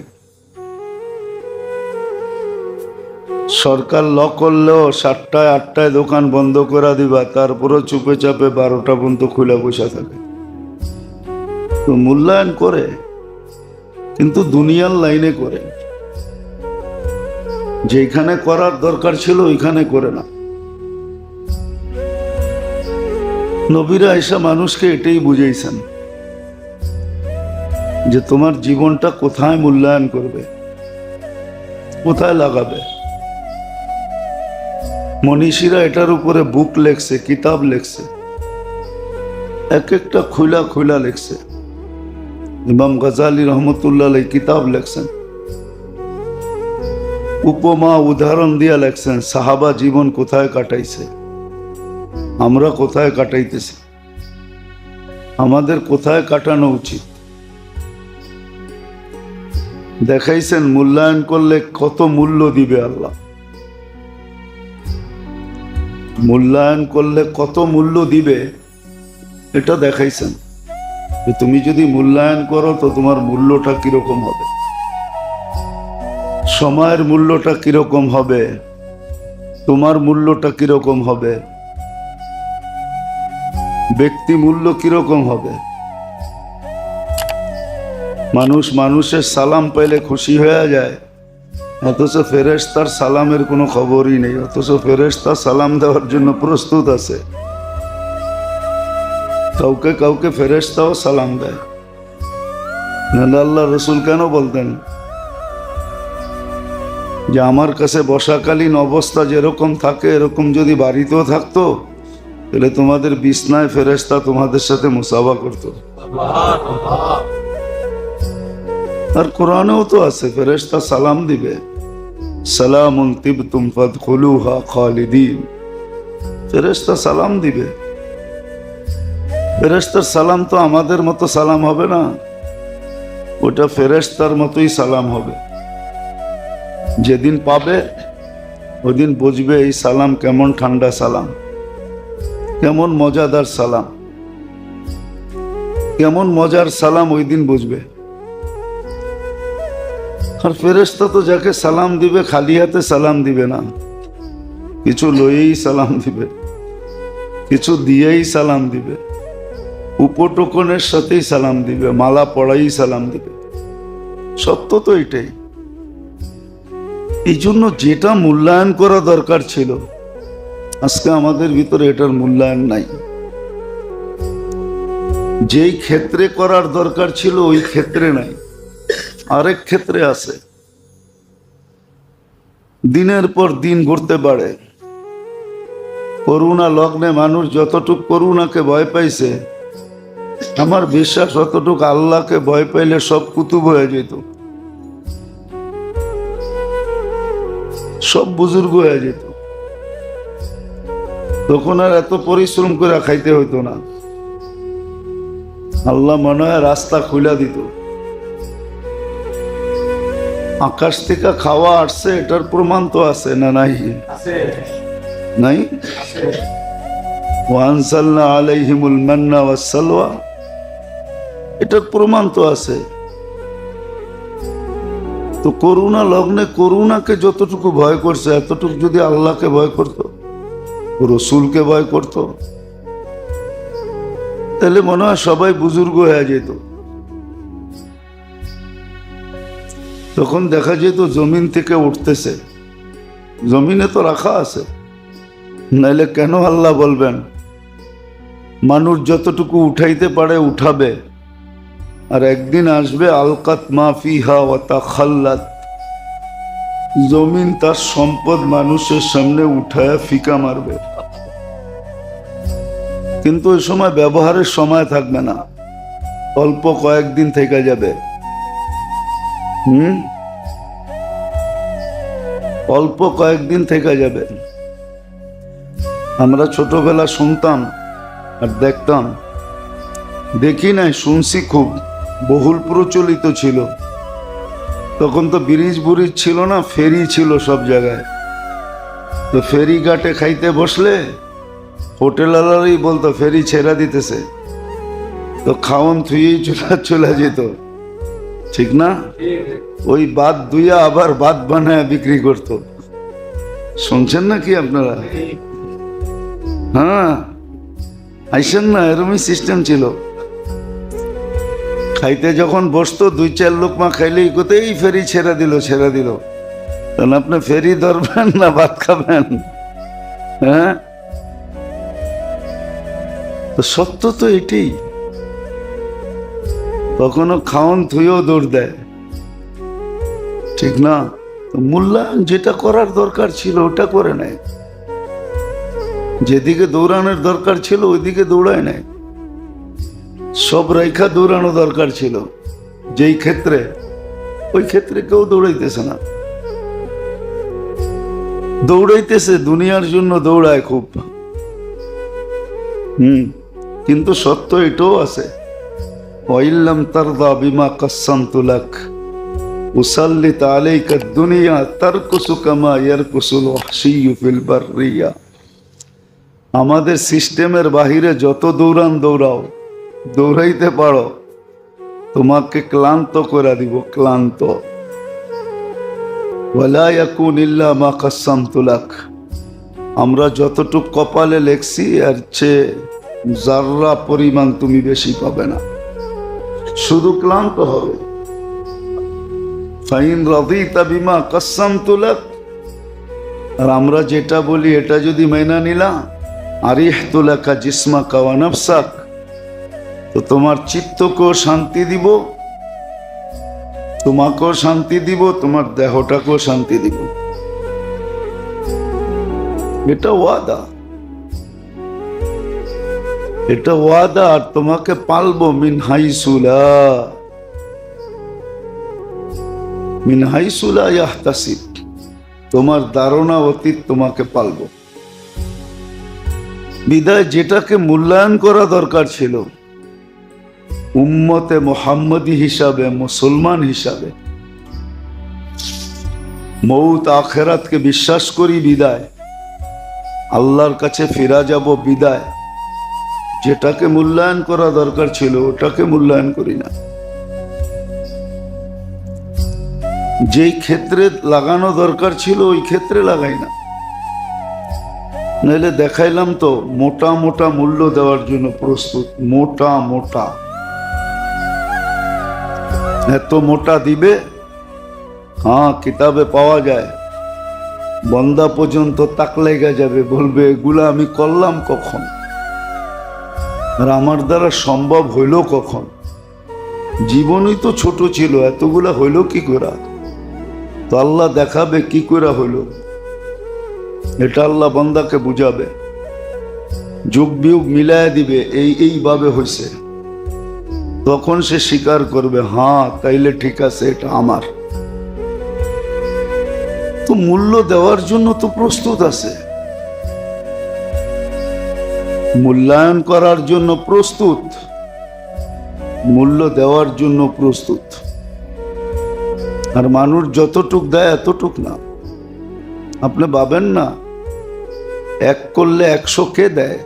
সরকার ল করলেও 7টায় 8টায় দোকান বন্ধ করে দিবা, তারপরে চুপে চাপে 12টা পর্যন্ত খুলে বসে থাকে। তো মূল্যায়ন করে, কিন্তু দুনিয়ার লাইনে করে। যেখানে করার দরকার ছিল ওইখানে করে না। নবীরা এসে মানুষকে এটাই বুঝাইছেন যে তোমার জীবনটা কোথায় মূল্যায়ন করবে, কোথায় লাগাবে। মনীষীরা এটার উপরে বুক লেখছে, কিতাব লেখছে, এক একটা খুলা খুলা লেখছে। ইমাম গজালি রহমতুল্লাহ আলাইহি কিতাব লেখছেন, উপমা উদাহরণ দিয়া লেখছেন সাহাবা জীবন কোথায় কাটাইছে, আমরা কোথায় কাটাইতেছি, আমাদের কোথায় কাটানো উচিত। দেখাইছেন মূল্যায়ন করলে কত মূল্য দিবে আল্লাহ, মূল্যায়ন করলে কত মূল্য দিবে এটা দেখাইছেন। যে তুমি যদি মূল্যায়ন করো তো তোমার মূল্যটা কিরকম হবে, সময়ের মূল্যটা কিরকম হবে, তোমার মূল্যটা কিরকম হবে, ব্যক্তি মূল্য কিরকম হবে। মানুষ মানুষের সালাম পাইলে খুশি হয়ে যায়, অথচ ফেরেশতার সালামের কোনো খবরই নেই, অথচ ফেরেশতা সালাম দেওয়ার জন্য প্রস্তুত আছে। কাউকে কাউকে ফেরেশতাও সালাম দেয়। আল্লাহ রসুল কেন বলতেন যে আমার কাছে বসাকালীন অবস্থা যেরকম থাকে এরকম যদি বাড়িতেও থাকতো তাহলে তোমাদের বিছনায় ফেরেশতা তোমাদের সাথে মুসাফা করতো। আর কোরআনেও তো আছে ফেরেশতা সালাম দিবে, সালামুন তিবতুম ফাদখুলুহা খালিদিন। ফেরেশতা সালাম দিবে। ফেরেশতার সালাম তো আমাদের মতো সালাম হবে না, ওটা ফেরেশতার মতোই সালাম হবে। যেদিন পাবে ওদিন বুঝবে এই সালাম কেমন ঠান্ডা সালাম, কেমন মজাদার সালাম, কেমন মজার সালাম, ওই দিন বুঝবে। আর ফেরেশতা তো যাকে সালাম দিবে খালি হাতে সালাম দিবে না, কিছু লয়েই সালাম দিবে, কিছু দিয়েই সালাম দিবে, উপটোকনের সাথেই সালাম দিবে, মালা পড়াই সালাম দিবে। সত্য তো এটাই। এই জন্য যেটা মূল্যায়ন করা দরকার ছিল আজকে আমাদের ভিতরে এটার মূল্যায়ন নাই। যেই ক্ষেত্রে করার দরকার ছিল ওই ক্ষেত্রে নাই, আরেক ক্ষেত্রে আছে। দিনের পর দিন ঘুরতে পারে। করুণা লগ্নে মানুষ যতটুক করুণাকে ভয় পাইছে, আমার বিশ্বাস অতটুক আল্লাহকে ভয় পাইলে সব কুতুব হয়ে যেত, সব বুজুর্গ হয়ে যেত। তখন আর এত পরিশ্রম করে খাইতে হইতো না। আল্লাহ মনে হয় রাস্তা খুলে দিত। আকাশ থেকে খাওয়া আসছে এটার প্রমাণ তো আছে না নাই? নাই? ওয়ানসালনা আলাইহিমুল মান্না ওয়াসসালওয়া, এটার প্রমাণ তো আছে। তো করুণা লগ্নে করুণাকে যতটুকু ভয় করছে এতটুকু যদি আল্লাহকে ভয় করত, রসুলকে ভয় করত, তাহলে মনে হয় সবাই বুজুর্গ হয়ে যেত। তখন দেখা যেত জমিন থেকে উঠতেছে, জমিনে তো রাখা আছে, নাইলে কেন আল্লাহ বলবেন মানুষ যতটুকু উঠাইতে পারে উঠাবে, আর একদিন আসবে আলকাত মা ফিহা ওয়া তাখাল্লাত, জমিন তার সম্পদ মানুষের সামনে উঠায় ফিকা মারবে। কিন্তু ওই সময় ব্যবহারের সময় থাকবে না, অল্প কয়েকদিন থেকে যাবে। অল্প কয়েকদিন থেকে যাবে। আমরা ছোটবেলা শুনতাম আর দেখতাম, দেখি নাই শুনছি, খুব বহুল প্রচলিত ছিল। তখন তো ব্রিজ বুরিজ ছিল না, ফেরি ছিল সব জায়গায়। তো ফেরি ঘাটে খাইতে বসলে হোটেলারই বলতো ফেরি ছেড়া দিতেছে, তো খাওন থুয়েই চলে যেত, ঠিক না? ওই বাদ দুইয়া আবার বাদ বানায় বিক্রি করত। শুনছেন না কি আপনারা? হ্যাঁ, আইসেন না, এরমই সিস্টেম ছিল। খাইতে যখন বসতো 2-4 লোকমা খাইলেই কোথায় ফেরি ছেড়া দিল। তখন আপনি ফেরি ধরবেন না ভাত খাবেন? হ্যাঁ, তো সত্য তো এটাই। কখনো খাওন থুয়েও দৌড় দেয়, ঠিক না? তো মূল্যায়ন যেটা করার দরকার ছিল ওটা করে নেয়, যেদিকে দৌড়ানোর দরকার ছিল ওইদিকে দৌড়ায় নেয়। সব রেখা দৌড়ানো দরকার ছিল যেই ক্ষেত্রে, ওই ক্ষেত্রে কেউ দৌড়াইতেছে না। দৌড়াইতেছে দুনিয়ার জন্য, দৌড়ায় খুব। কিন্তু সত্য এটাও আছে, ওয়াইল্লাম তারদা বিমা কাসসামতু লাক উসাল্লিত আলাইকা দুনিয়া তারকুসু কামা ইয়ারকুসুল ওয়াহশিয়্যু ফিল বাররিয়া। আমাদের সিস্টেমের বাহিরে যত দৌড়াও, দৌড়াইতে পারো, তোমাকে ক্লান্ত করে দিব, ক্লান্ত। ওয়ালা ইয়াকুন ইল্লা মা কাসসামতু লাক, আমরা যতটুক কপালে লেখছি এর চেয়ে যাররা পরিমাণ তুমি বেশি পাবে না, শুধু ক্লান্ত হবে। ফাইন রাদিতা বিমা কাসসামতু লাক, আর আমরা যেটা বলি এটা যদি মেনে নিলা, আরিহতু লাকা জিসমাকা ওয়া নাফসাক, তো তোমার চিত্তকেও শান্তি দিব, তোমাকেও শান্তি দিব, তোমার দেহটাকেও শান্তি দিব। এটা ওয়াদা, এটা ওয়াদা। আর তোমাকে পালবো মিন হাইসু লা ইয়াহতাসিব, তোমার ধারণা অতীত তোমাকে পালবো। বিদায় যেটাকে মূল্যায়ন করা দরকার ছিল উম্মতে মুহাম্মদী হিসাবে, মুসলমান হিসাবে, মৌত আখেরাতকে বিশ্বাস করি বিদায়, আল্লাহর কাছে ফিরা যাব বিদায়, যেটাকে মূল্যায়ন করা দরকার ছিল ওটাকে মূল্যায়ন করি না। যেই ক্ষেত্রে লাগানো দরকার ছিল ওই ক্ষেত্রে লাগাই না। নাহলে দেখাইলাম তো মোটা মোটা মূল্য দেওয়ার জন্য প্রস্তুত, মোটা মোটা, এত মোটা দিবে, হ্যাঁ কিতাবে পাওয়া যায়, বন্দা পর্যন্ত তাক লেগে যাবে, বলবে এগুলা আমি করলাম কখন, আর আমার দ্বারা সম্ভব হইল কখন? জীবনই তো ছোট ছিল, এতগুলা হইল কি করে? তো আল্লাহ দেখাবে কি করে হইল, এটা আল্লাহ বান্দাকে বুঝাবে, যুগ বিয়োগ মিলায় দিবে, এইভাবে হয়েছে। তখন সে স্বীকার করবে, হ্যাঁ তাইলে ঠিক আছে, এটা আমার। তো মূল্য দেওয়ার জন্য তো প্রস্তুত আছে, মূল্যায়ন করার জন্য প্রস্তুত, মূল্য দেওয়ার জন্য প্রস্তুত। আর মানুষ যতটুক দেয় এতটুক না। আপনি ভাবেন না 1 করলে 100 কে দেয়?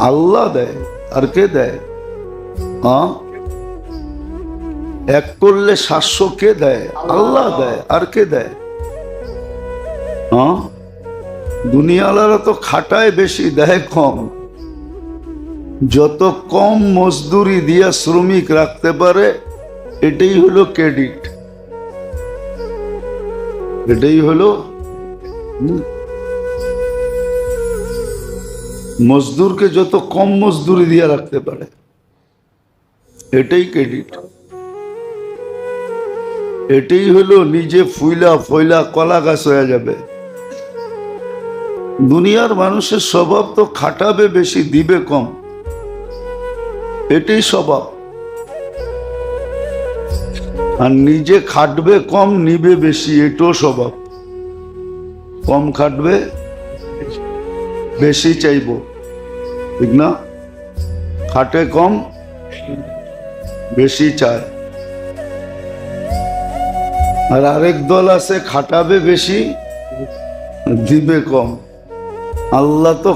আল্লাহ দেয়। আর কে দেয়? 1 করলে 700 কে দেয়? আল্লাহ দেয়। আর কে দেয়? দুনিয়ালারা তো খাটায় বেশি, দেয় কম। যত কম মজদুরি দিয়া শ্রমিক রাখতে পারে এটাই হলো ক্রেডিট, এটাই হলো মজদুরকে যত কম মজদুরি দিয়া রাখতে পারে এটাই ক্রেডিট। এটাই হলো নিজে ফুইলা ফয়লা কলা গাছ হয়ে যাবে। দুনিয়ার মানুষের স্বভাব তো খাটাবে বেশি, দিবে কম, এটাই স্বভাব। আর নিজে খাটবে কম, নিবে বেশি, এটাও স্বভাব। কম খাটবে, বেশি চাইব, ঠিক না? খাটে কম, বেশি চায়। আর আরেক দল আছে খাটাবে বেশি, দিবে কম। আল্লাহ তো